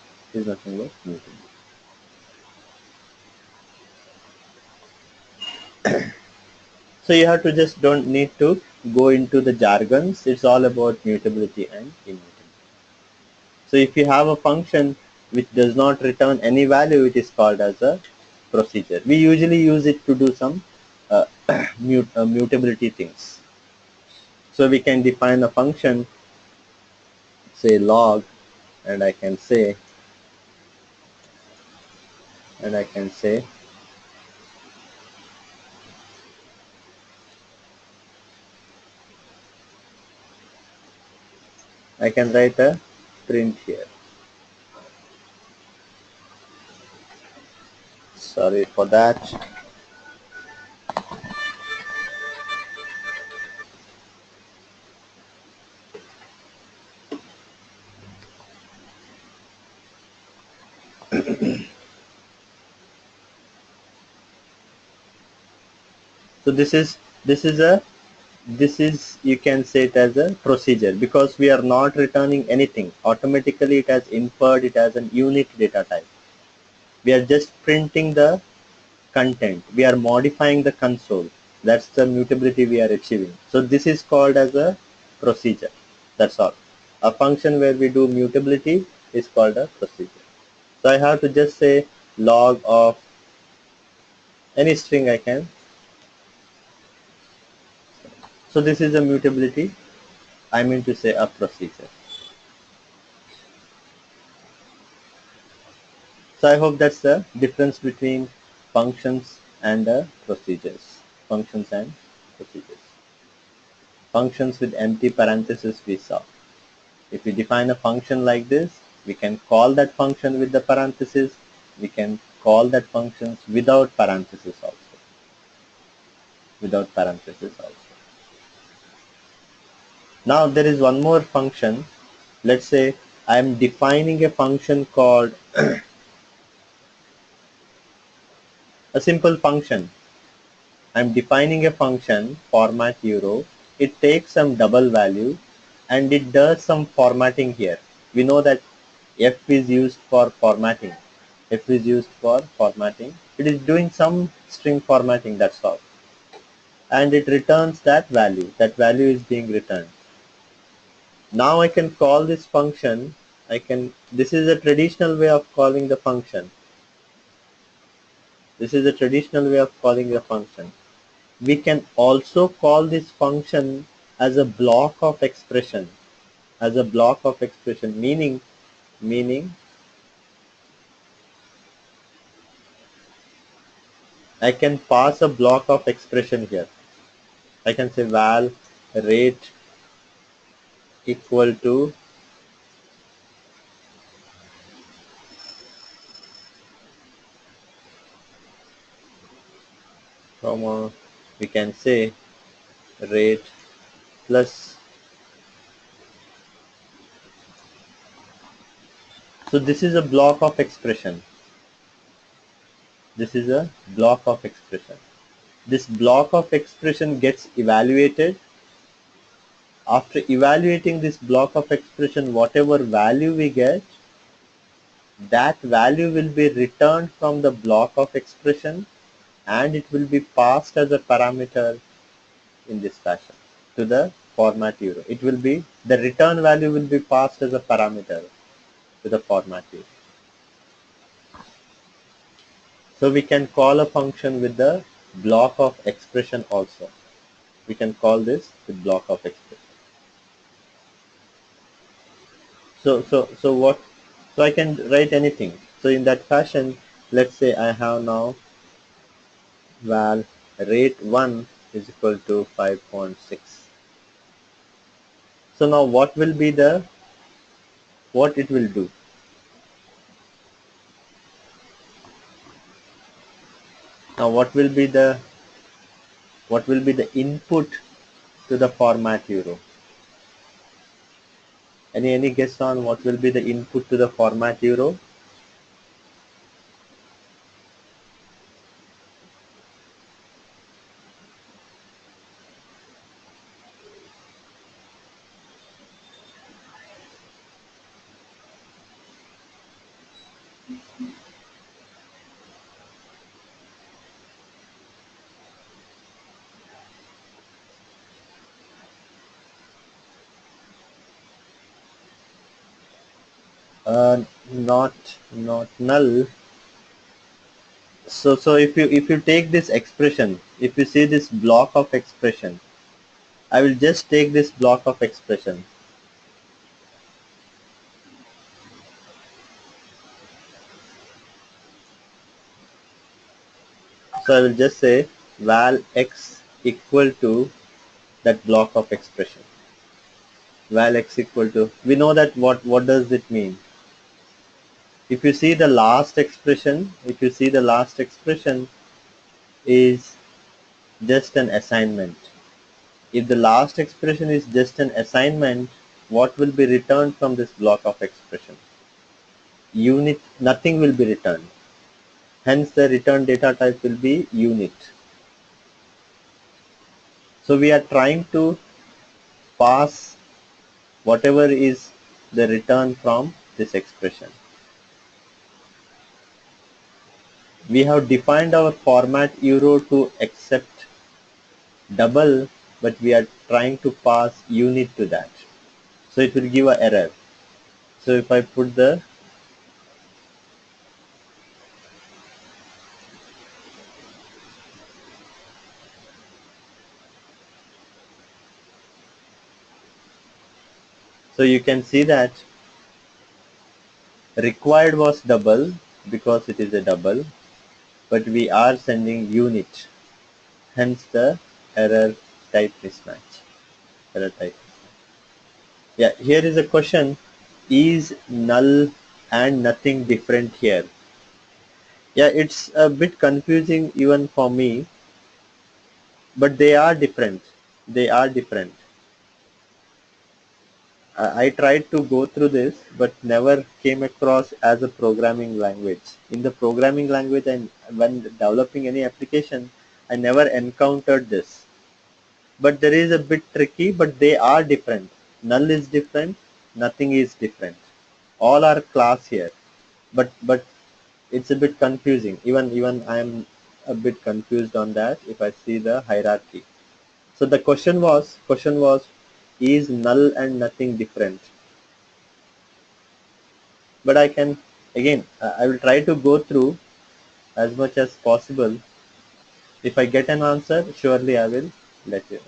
So you have to just don't need to go into the jargons. It's all about mutability and immutability. So if you have a function which does not return any value, it is called as a procedure. We usually use it to do some mutability things. So we can define a function, say log, and I can say I can write a print here. Sorry for that. So this is you can say it as a procedure, because we are not returning anything. Automatically it has inferred it as an unique data type. We are just printing the content. We are modifying the console. That's the mutability we are achieving. So this is called as a procedure. That's all. A function where we do mutability is called a procedure. So I have to just say log of any string I can. So this is a mutability. I mean to say a procedure. So I hope that's the difference between functions and procedures. Functions and procedures. Functions with empty parentheses we saw. If we define a function like this, we can call that function with the parentheses. We can call that functions without parentheses also. Without parentheses also. Now there is one more function. Let's say I am defining a function called a simple function. I am defining a function format euro. It takes some double value and it does some formatting here. We know that F is used for formatting. F is used for formatting. It is doing some string formatting, that's all. And it returns that value. That value is being returned. Now I can call this function. This is a traditional way of calling the function. This is a traditional way of calling the function. We can also call this function as a block of expression. As a block of expression, meaning I can pass a block of expression here. I can say val rate equal to comma, we can say rate plus. So this is a block of expression. This is a block of expression. This block of expression gets evaluated. After evaluating this block of expression, whatever value we get, that value will be returned from the block of expression and it will be passed as a parameter in this fashion to the format euro. It will be, the return value will be passed as a parameter to the format euro. So we can call a function with the block of expression also. We can call this the block of expression. So what? So I can write anything. So in that fashion, let's say I have now val rate 1 is equal to 5.6. So now what will be the, what it will do? Now what will be the input to the format euro? Any guess on what will be the input to the format euro? Not null. So if you take this expression, if you see this block of expression, I will just take this block of expression. So I will just say val x equal to that block of expression. Val x equal to, we know that what does it mean? If you see the last expression, is just an assignment. If the last expression is just an assignment, what will be returned from this block of expression? Unit, nothing will be returned. Hence the return data type will be unit. So we are trying to pass whatever is the return from this expression. We have defined our format euro to accept double, but we are trying to pass unit to that. So it will give an error. So if I put the, so you can see that required was double because it is a double, but we are sending unit. Hence the error type mismatch. Error type. Yeah, here is a question. Is null and nothing different here? Yeah, it's a bit confusing even for me, but they are different. They are different. I tried to go through this, but never came across as a programming language. In the programming language and when developing any application, I never encountered this. But there is a bit tricky, but they are different. Null is different, nothing is different. All are class here, but it's a bit confusing. Even I am a bit confused on that if I see the hierarchy. So the question was is null and nothing different? But I can, again, I will try to go through as much as possible. If I get an answer, surely I will let you know.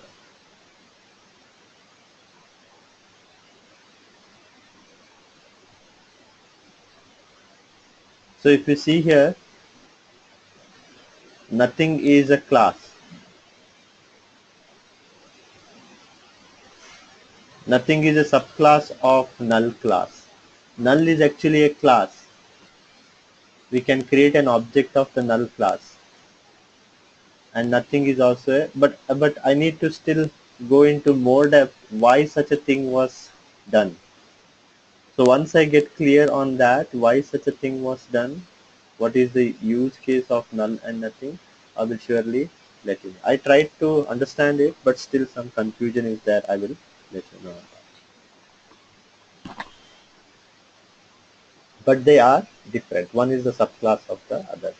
So if you see here, nothing is a class. Nothing is a subclass of null class. Null is actually a class. We can create an object of the null class. And nothing is also a, but I need to still go into more depth why such a thing was done. So once I get clear on that, why such a thing was done, what is the use case of null and nothing, I will surely let you know. I tried to understand it, but still some confusion is there. I will let you know. But they are different. One is the subclass of the other.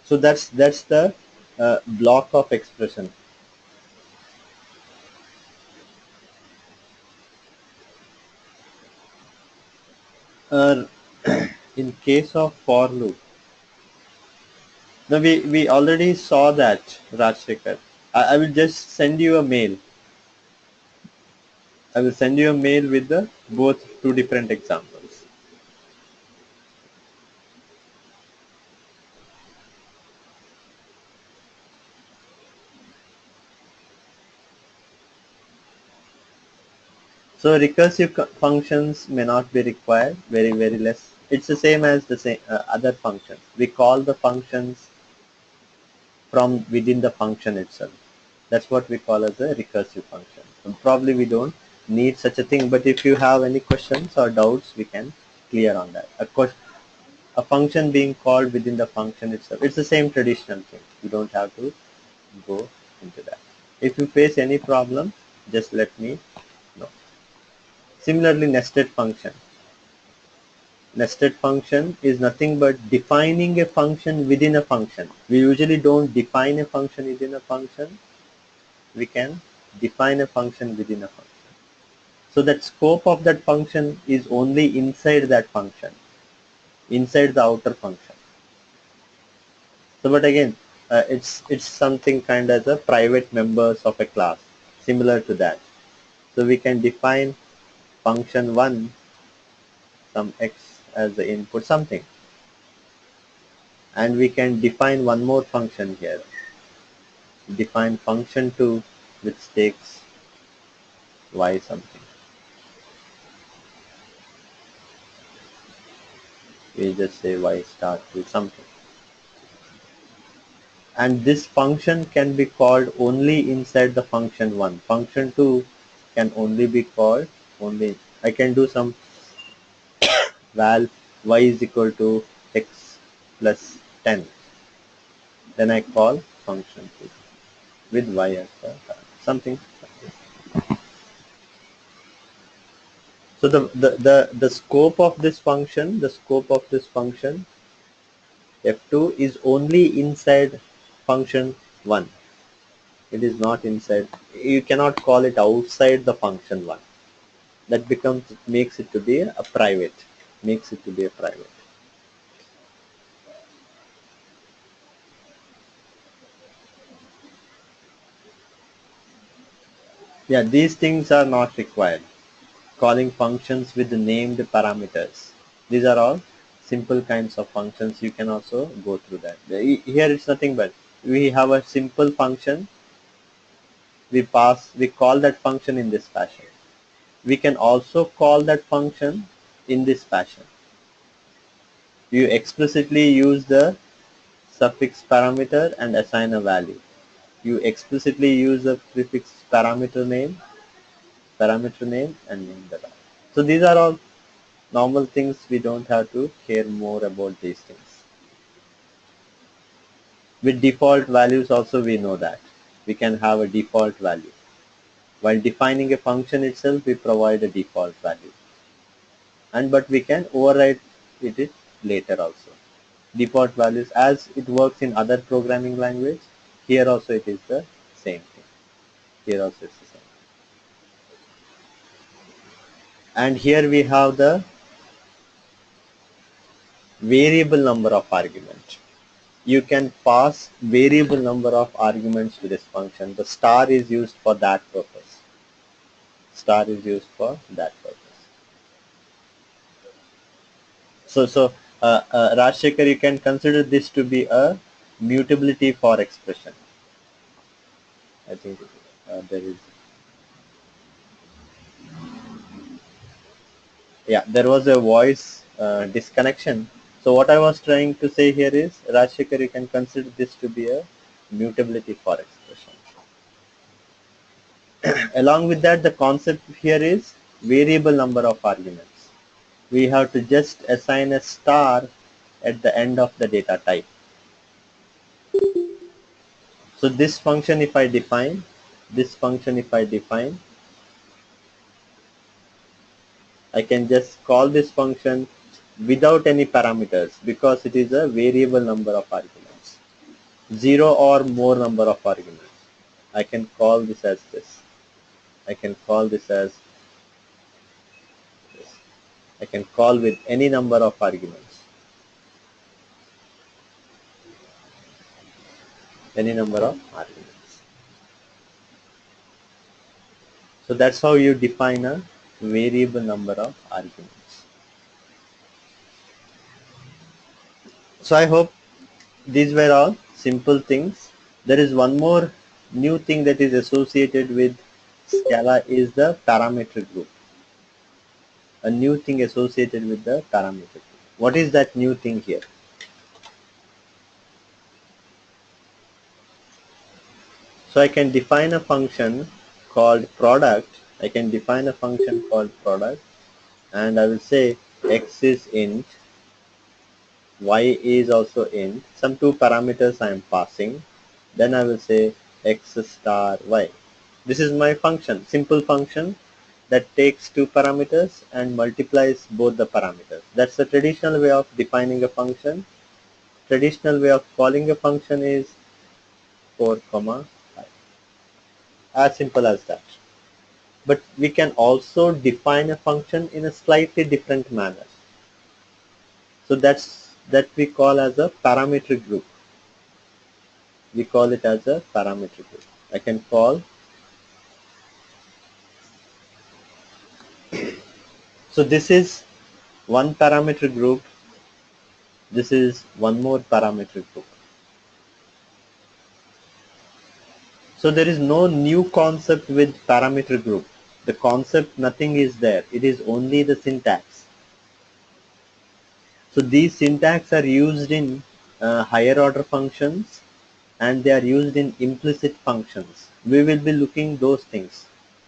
So that's the block of expression. Uh, in case of for loop, no, we already saw that, Rajshekar. I will just send you a mail. I will send you a mail with the both two different examples. So recursive functions may not be required, very less. It's the same as the same other functions. We call the functions from within the function itself. That's what we call as a recursive function. And probably we don't need such a thing, but if you have any questions or doubts, we can clear on that. Of course, a function being called within the function itself, it's the same traditional thing. You don't have to go into that. If you face any problem, just let me know. Similarly, nested function. Nested function is nothing but defining a function within a function. We usually don't define a function within a function. We can define a function within a function. So that scope of that function is only inside that function, inside the outer function. So, but again, it's something kind of the private members of a class, similar to that. So we can define function 1, some x as the input, something. And we can define one more function here. Define function 2, which takes y something. We just say y start with something. And this function can be called only inside the function 1. Function 2 can only be called only. I can do some val y is equal to x plus 10. Then I call function 2 with y as the something. So the scope of this function, f2 is only inside function 1. It is not inside. You cannot call it outside the function 1. That makes it to be a private. Yeah, these things are not required. Calling functions with named parameters. These are all simple kinds of functions. You can also go through that. Here it's nothing but we have a simple function. We call that function in this fashion. We can also call that function in this fashion. You explicitly use the suffix parameter and assign a value. You explicitly use the prefix parameter name and name the value. So these are all normal things. We don't have to care more about these things. With default values also we know that. We can have a default value. While defining a function itself, we provide a default value. But we can override it later also. Default values as it works in other programming language, here also it is the same thing. Here also it's the same. And here we have the variable number of argument. you can pass variable number of arguments to this function. The star is used for that purpose. Star is used for that purpose. Rajshekhar, you can consider this to be a mutability for expression. I think there is. Yeah, there was a voice disconnection. So what I was trying to say here is, Rajshekhar, you can consider this to be a mutability for expression. Along with that, the concept here is variable number of arguments. We have to just assign a star at the end of the data type. So this function, if I define, I can just call this function without any parameters because it is a variable number of arguments. 0 or more number of arguments. I can call this as this. I can call this as this. I can call with any number of arguments. Any number of arguments. So that's how you define a variable number of arguments. So I hope these were all simple things. There is one more new thing that is associated with Scala is the parametric group. A new thing associated with the parametric group. What is that new thing here? So I can define a function called product. I can define a function called product, and I will say x is int, y is also int, some two parameters I am passing. Then I will say x star y. This is my function, simple function that takes two parameters and multiplies both the parameters. That's the traditional way of defining a function. Traditional way of calling a function is 4, 5. As simple as that. But we can also define a function in a slightly different manner. So that we call as a parametric group. We call it as a parametric group. I can call. So this is one parametric group. This is one more parametric group. So there is no new concept with parametric group. The concept, nothing is there. It is only the syntax. So these syntax are used in higher order functions, and they are used in implicit functions. We will be looking those things.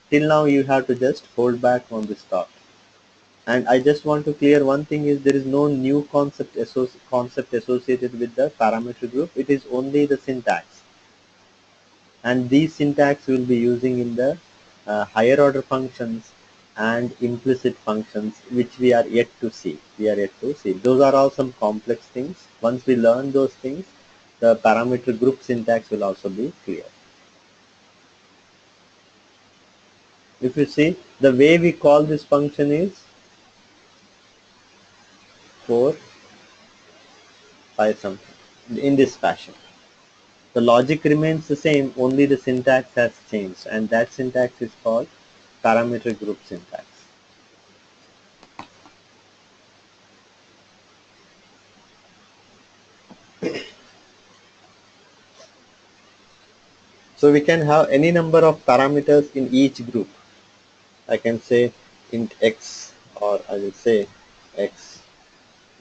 Till now you have to just hold back on this thought. And I just want to clear one thing is there is no new concept associated with the parametric group. It is only the syntax. And these syntax will be using in the higher order functions and implicit functions, which we are yet to see. Those are all some complex things. Once we learn those things, the parametric group syntax will also be clear. If you see, the way we call this function is 4, 5 something in this fashion. The logic remains the same, only the syntax has changed, and that syntax is called parametric group syntax. So we can have any number of parameters in each group. I can say int x, or I will say x,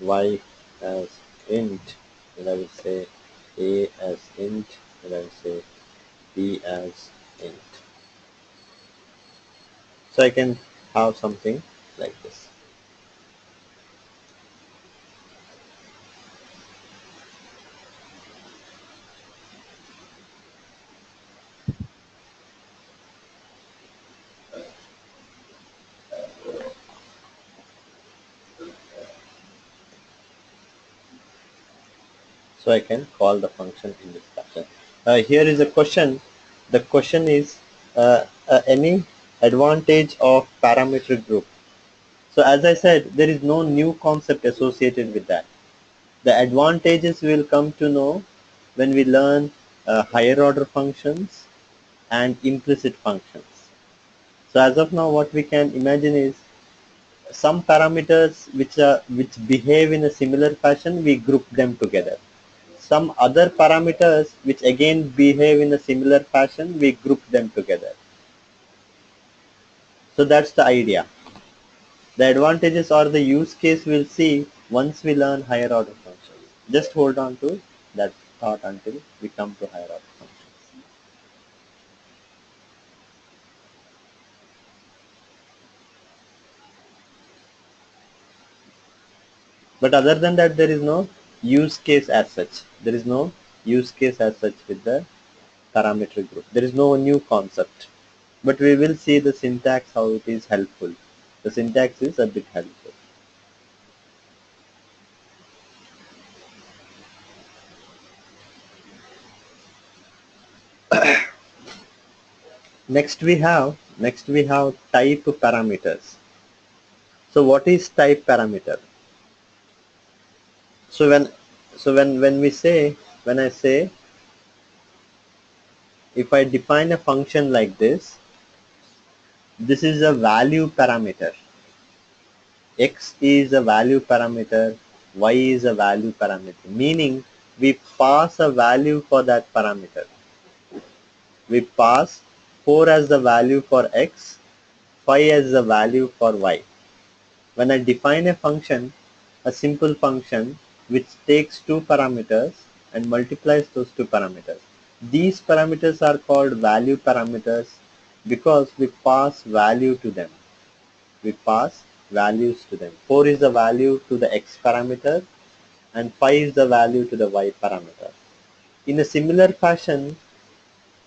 y as int, and I will say a as int, and I will say b as int. So I can have something like this. So I can call the function in this fashion. Here is a question. The question is any advantage of parametric group. So as I said, there is no new concept associated with that. The advantages we will come to know when we learn higher order functions and implicit functions. So as of now, what we can imagine is some parameters which behave in a similar fashion, we group them together. Some other parameters which again behave in a similar fashion, we group them together. So that's the idea. The advantages or the use case we'll see once we learn higher order functions. Just hold on to that thought until we come to higher order functions. But other than that, there is no use case as such. There is no use case as such with the parametric group. There is no new concept. But we will see the syntax, how it is helpful. The syntax is a bit helpful. Next we have type parameters. So what is type parameter? So when I say if I define a function like this is a value parameter. X is a value parameter, Y is a value parameter, meaning we pass a value for that parameter. We pass 4 as the value for X, 5 as the value for Y. When I define a function, a simple function which takes two parameters and multiplies those two parameters. These parameters are called value parameters because we pass value to them. We pass values to them. 4 is the value to the X parameter and 5 is the value to the Y parameter. In a similar fashion,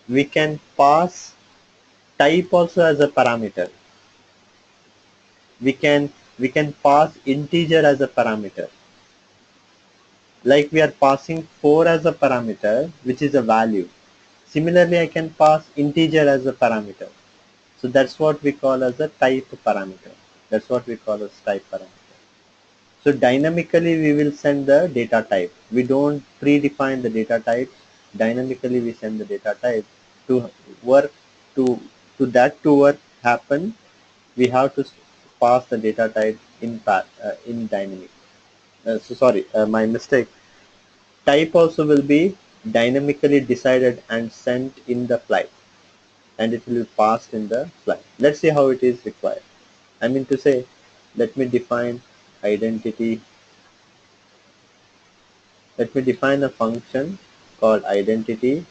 we can pass type also as a parameter. We can pass integer as a parameter. Like we are passing 4 as a parameter, which is a value. Similarly, I can pass integer as a parameter. So that's what we call as a type parameter. That's what we call as type parameter. So dynamically we will send the data type. We don't predefine the data type. Dynamically we send the data type. To work to that to work happen, we have to pass the data type in dynamic. My mistake. Type also will be dynamically decided and sent in the flight, and it will be passed in the flight. Let's see how it is required. I mean to say, let me define identity. Let me define a function called identity.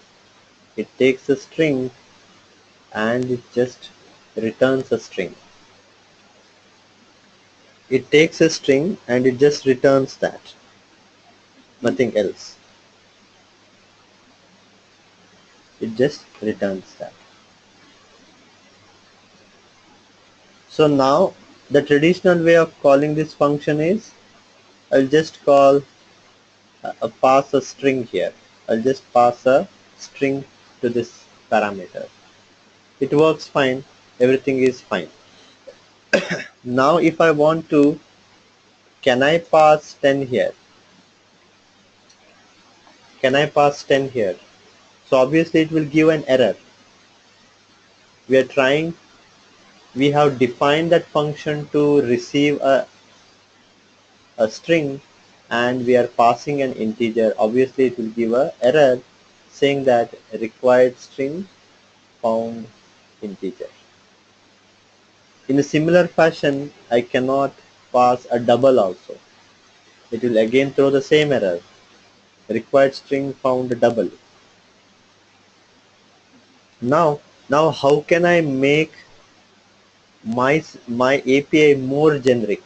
It takes a string and it just returns a string. It takes a string and it just returns that. Nothing else. It just returns that. So now the traditional way of calling this function is I'll just call pass a string here. I'll just pass a string to this parameter. It works fine. Everything is fine. Now if I want to, can I pass 10 here? Can I pass 10 here? So obviously it will give an error. We have defined that function to receive a string and we are passing an integer. Obviously it will give an error saying that required string found integer. In a similar fashion, I cannot pass a double also. It will again throw the same error. Required string found double. Now how can I make my API more generic?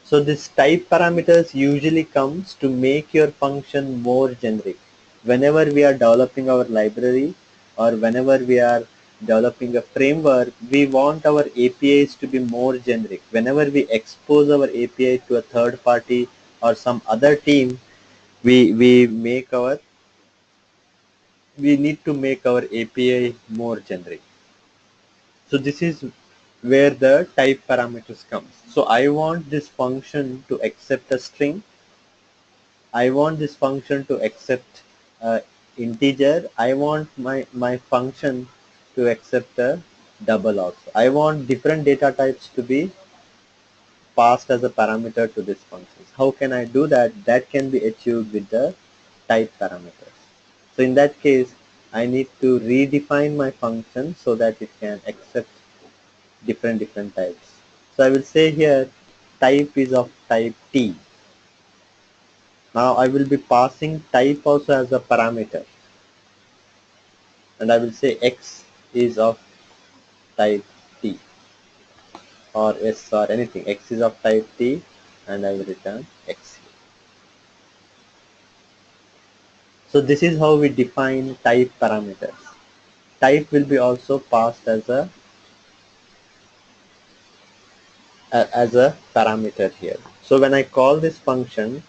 So this type parameters usually comes to make your function more generic. Whenever we are developing our library or whenever we are developing a framework, we want our APIs to be more generic. Whenever we expose our API to a third party or some other team, we need to make our API more generic. So this is where the type parameters comes. So I want this function to accept a string I want this function to accept integer. I want my function to accept a double also. I want different data types to be passed as a parameter to this function. How can I do that? That can be achieved with the type parameters. So in that case, I need to redefine my function so that it can accept different types. So I will say here type is of type T. Now I will be passing type also as a parameter, and I will say X is of type T or S or anything. X is of type T, and I will return X. So this is how we define type parameters. Type will be also passed as a parameter here. So when I call this function,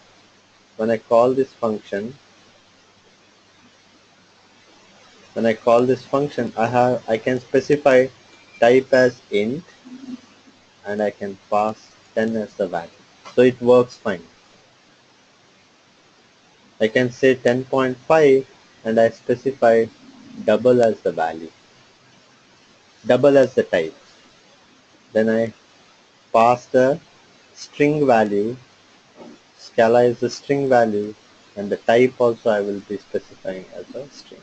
when I call this function, I can specify type as int, and I can pass 10 as the value. So it works fine. I can say 10.5 and I specify double as the value, double as the type. Then I pass the string value. Scala is the string value, and the type also I will be specifying as a string.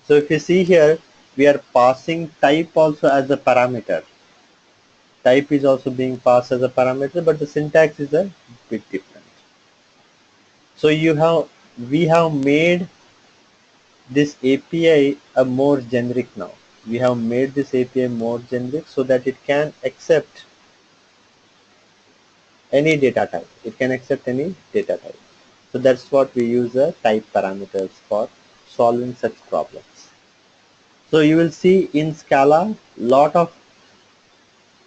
So if you see here, we are passing type also as a parameter. Type is also being passed as a parameter, but the syntax is a bit different. So we have made this API a more generic now. We have made this API more generic so that it can accept any data type. It can accept any data type. So that's what we use the type parameters for solving such problems. So you will see in Scala, lot of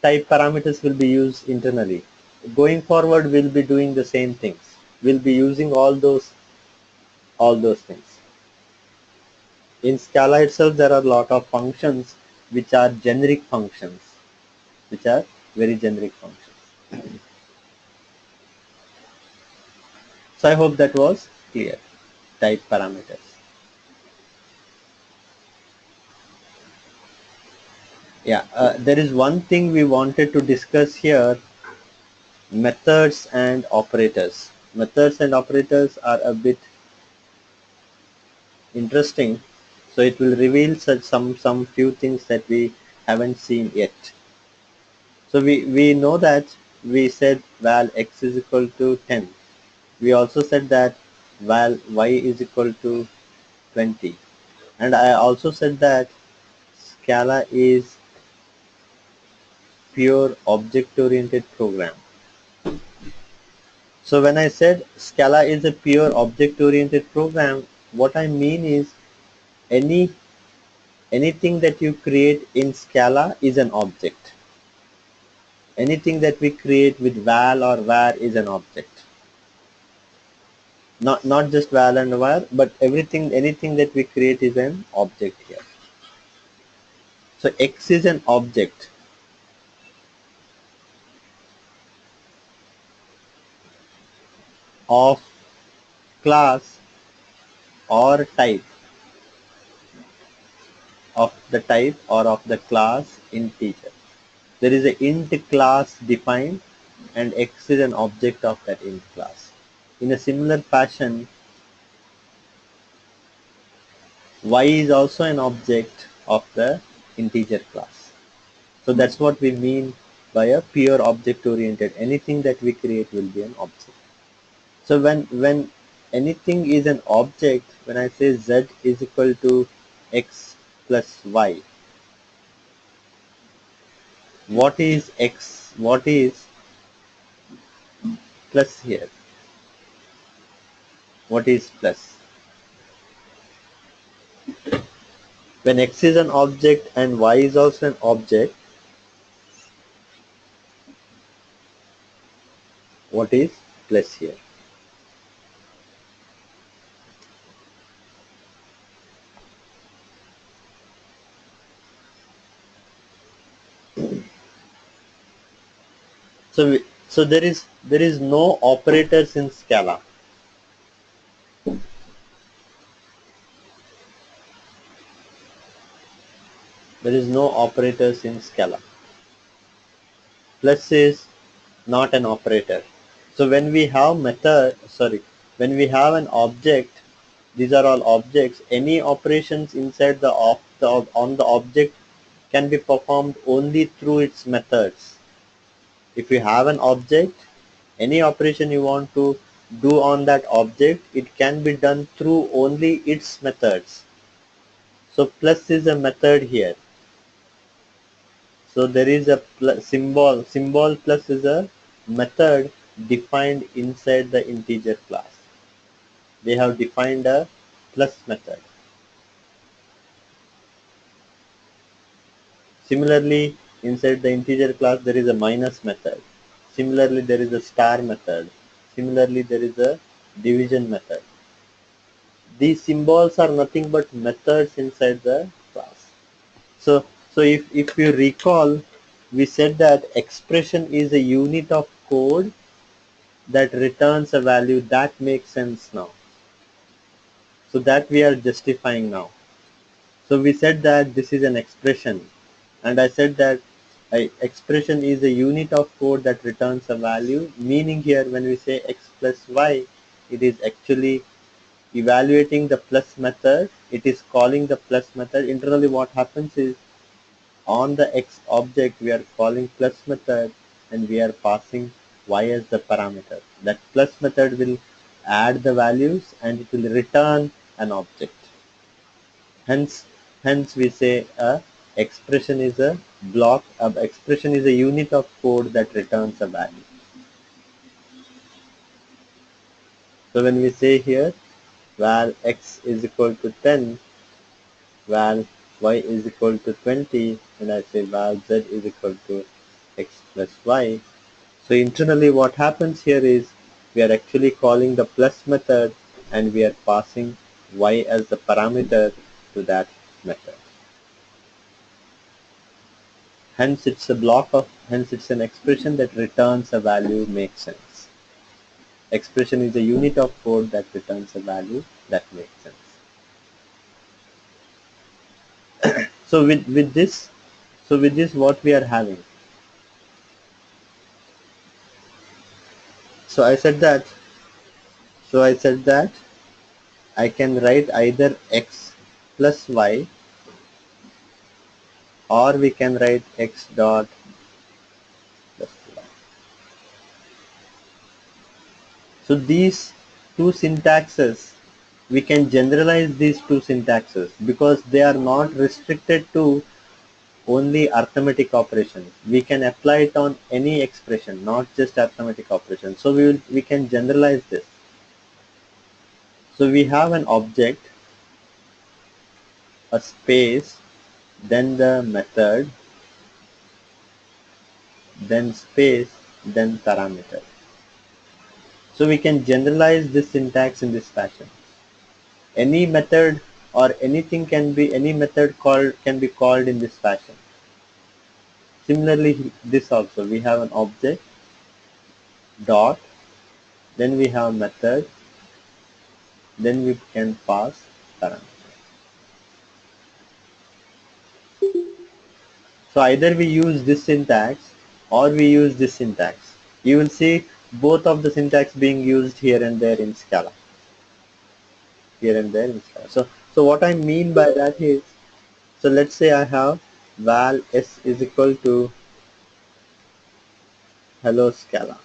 type parameters will be used internally. Going forward, we'll be doing the same things. We'll be using all those things. In Scala itself, there are a lot of functions which are generic functions, which are very generic functions. So I hope that was clear. Type parameters. Yeah, there is one thing we wanted to discuss here: methods and operators. Methods and operators are a bit interesting, so it will reveal some few things that we haven't seen yet. So we know that we said val x is equal to 10. We also said that val y is equal to 20, and I also said that Scala is pure object oriented program. So when I said Scala is a pure object oriented program, what I mean is anything that you create in Scala is an object. Anything that we create with val or var is an object. Not just val and var, but anything that we create is an object here. So X is an object of class or type, of the type or of the class integer. There is an int class defined, and X is an object of that int class. In a similar fashion, Y is also an object of the integer class. So that's what we mean by a pure object oriented. Anything that we create will be an object. So when anything is an object, when I say Z is equal to X plus Y, what is X? What is plus here? What is plus? When X is an object and Y is also an object, what is plus here? So there is no operators in Scala. There is no operators in Scala. Plus is not an operator. So when we have when we have an object, these are all objects. Any operations inside on the object can be performed only through its methods. If you have an object, any operation you want to do on that object, it can be done through only its methods. So plus is a method here. So there is a symbol plus is a method defined inside the integer class. They have defined a plus method. Similarly, inside the integer class there is a minus method. Similarly, there is a star method. Similarly, there is a division method. These symbols are nothing but methods inside the class. So if you recall, we said that expression is a unit of code that returns a value. That makes sense now. So that we are justifying now. So we said that this is an expression, and I said that expression is a unit of code that returns a value, meaning here when we say x plus y, it is actually evaluating the plus method. It is calling the plus method. Internally what happens is, on the x object we are calling plus method and we are passing y as the parameter. That plus method will add the values and it will return an object. Hence we say a expression is a block. Expression is a unit of code that returns a value. So when we say here val x is equal to 10, val y is equal to 20, and I say val z is equal to x plus y. So internally what happens here is we are actually calling the plus method and we are passing y as the parameter to that method. Hence it's an expression that returns a value. Makes sense. Expression is a unit of code that returns a value. That makes sense. So with this what we are having. So I said that I can write either x plus y, or we can write x dot plus y. So these two syntaxes, we can generalize these two syntaxes because they are not restricted to only arithmetic operations. We can apply it on any expression, not just arithmetic operations. So we can generalize this. So we have an object, a space, then the method, then space, then parameter. So we can generalize this syntax in this fashion. Any method or anything can be, any method can be called in this fashion. Similarly, this also, we have an object, dot, then we have method, then we can pass parameter. So either we use this syntax or we use this syntax. You will see both of the syntax being used here and there in Scala. Here and there in Scala. So what I mean by that is, so let's say I have val s is equal to hello Scala.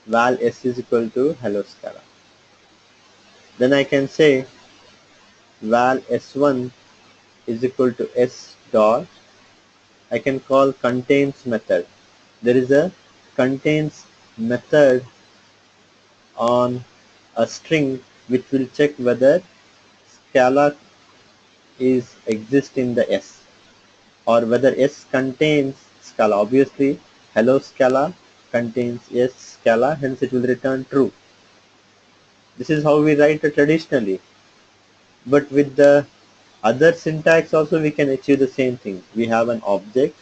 Val s is equal to hello Scala. Then I can say val s1 is equal to s dot, I can call contains method. There is a contains method on a string which will check whether Scala is exist in the S, or whether S contains Scala. Obviously hello Scala contains S Scala, hence it will return true. This is how we write it traditionally, but with the other syntax also we can achieve the same thing. We have an object,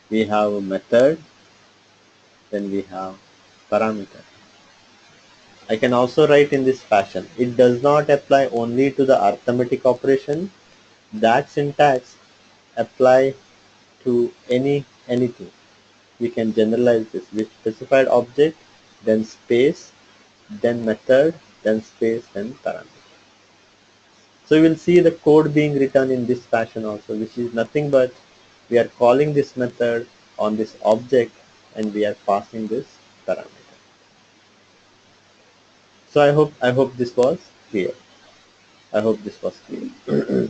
we have a method, then we have parameter. I can also write in this fashion. It does not apply only to the arithmetic operation, that syntax apply to anything. We can generalize this with specified object, then space, then method, then space, then parameter. So you will see the code being written in this fashion also, which is nothing but we are calling this method on this object and we are passing this parameter. So I hope this was clear. I hope this was clear.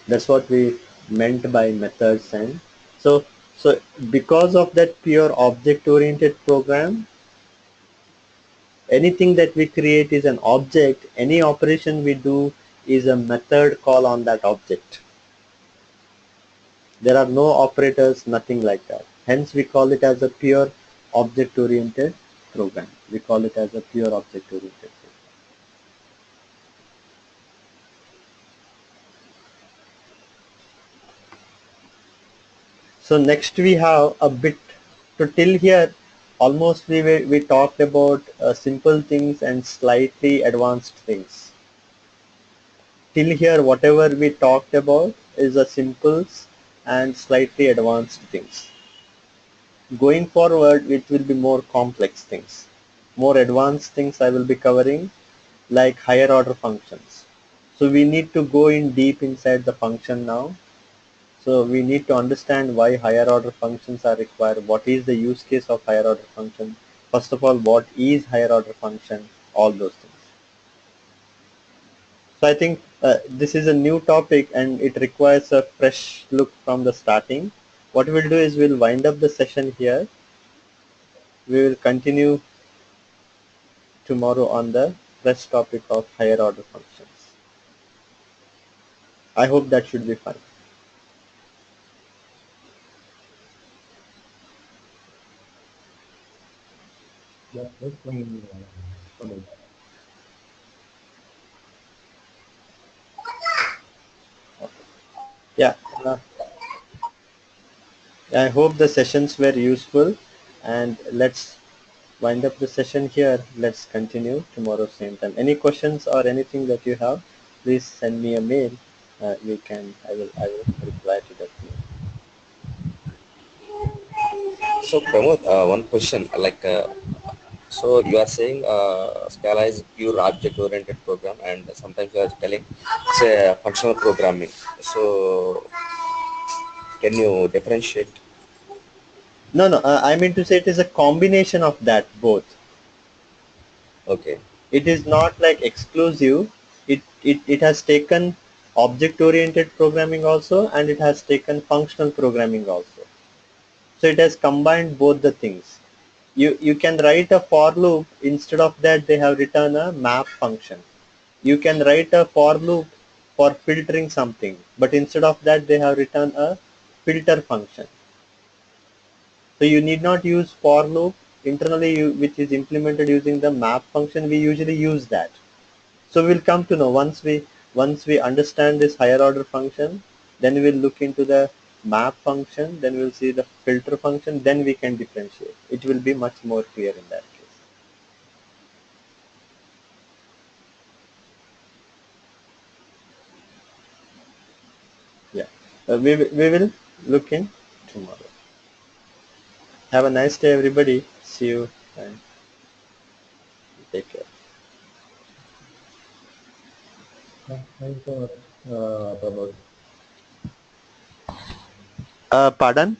That's what we meant by methods. And so because of that pure object oriented program, anything that we create is an object. Any operation we do is a method call on that object. There are no operators, nothing like that. Hence we call it as a pure object oriented program. We call it as a pure object oriented program. So next we have a bit to till here. Almost we talked about simple things and slightly advanced things. Till here, whatever we talked about is a simples and slightly advanced things. Going forward, it will be more complex things. More advanced things I will be covering, like higher order functions. So we need to go in deep inside the function now. So we need to understand why higher order functions are required. What is the use case of higher order function? First of all, what is higher order function? All those things. So I think this is a new topic and it requires a fresh look from the starting. What we'll do is we'll wind up the session here. We will continue tomorrow on the fresh topic of higher order functions. I hope that should be fine. Yeah, that's fine. Yeah, I hope the sessions were useful and let's wind up the session here. Let's continue tomorrow same time. Any questions or anything that you have, please send me a mail. I will reply to that mail. So Pramod, one question, so you are saying Scala is pure object-oriented program, and sometimes you are telling it's a functional programming. So can you differentiate? No, I mean to say it is a combination of that both. Okay, It is not like exclusive. It has taken object-oriented programming also and it has taken functional programming also. So it has combined both the things. You can write a for loop, instead of that they have written a map function. You can write a for loop for filtering something, but instead of that they have written a filter function. So you need not use for loop internally, which is implemented using the map function. We usually use that. So we'll come to know once we understand this higher order function, then we'll look into the map function, then we'll see the filter function, then we can differentiate. It will be much more clear in that case. Yeah, we will look in tomorrow. Have a nice day, everybody. See you and take care. Thanks so much, Prabodh. Pardon?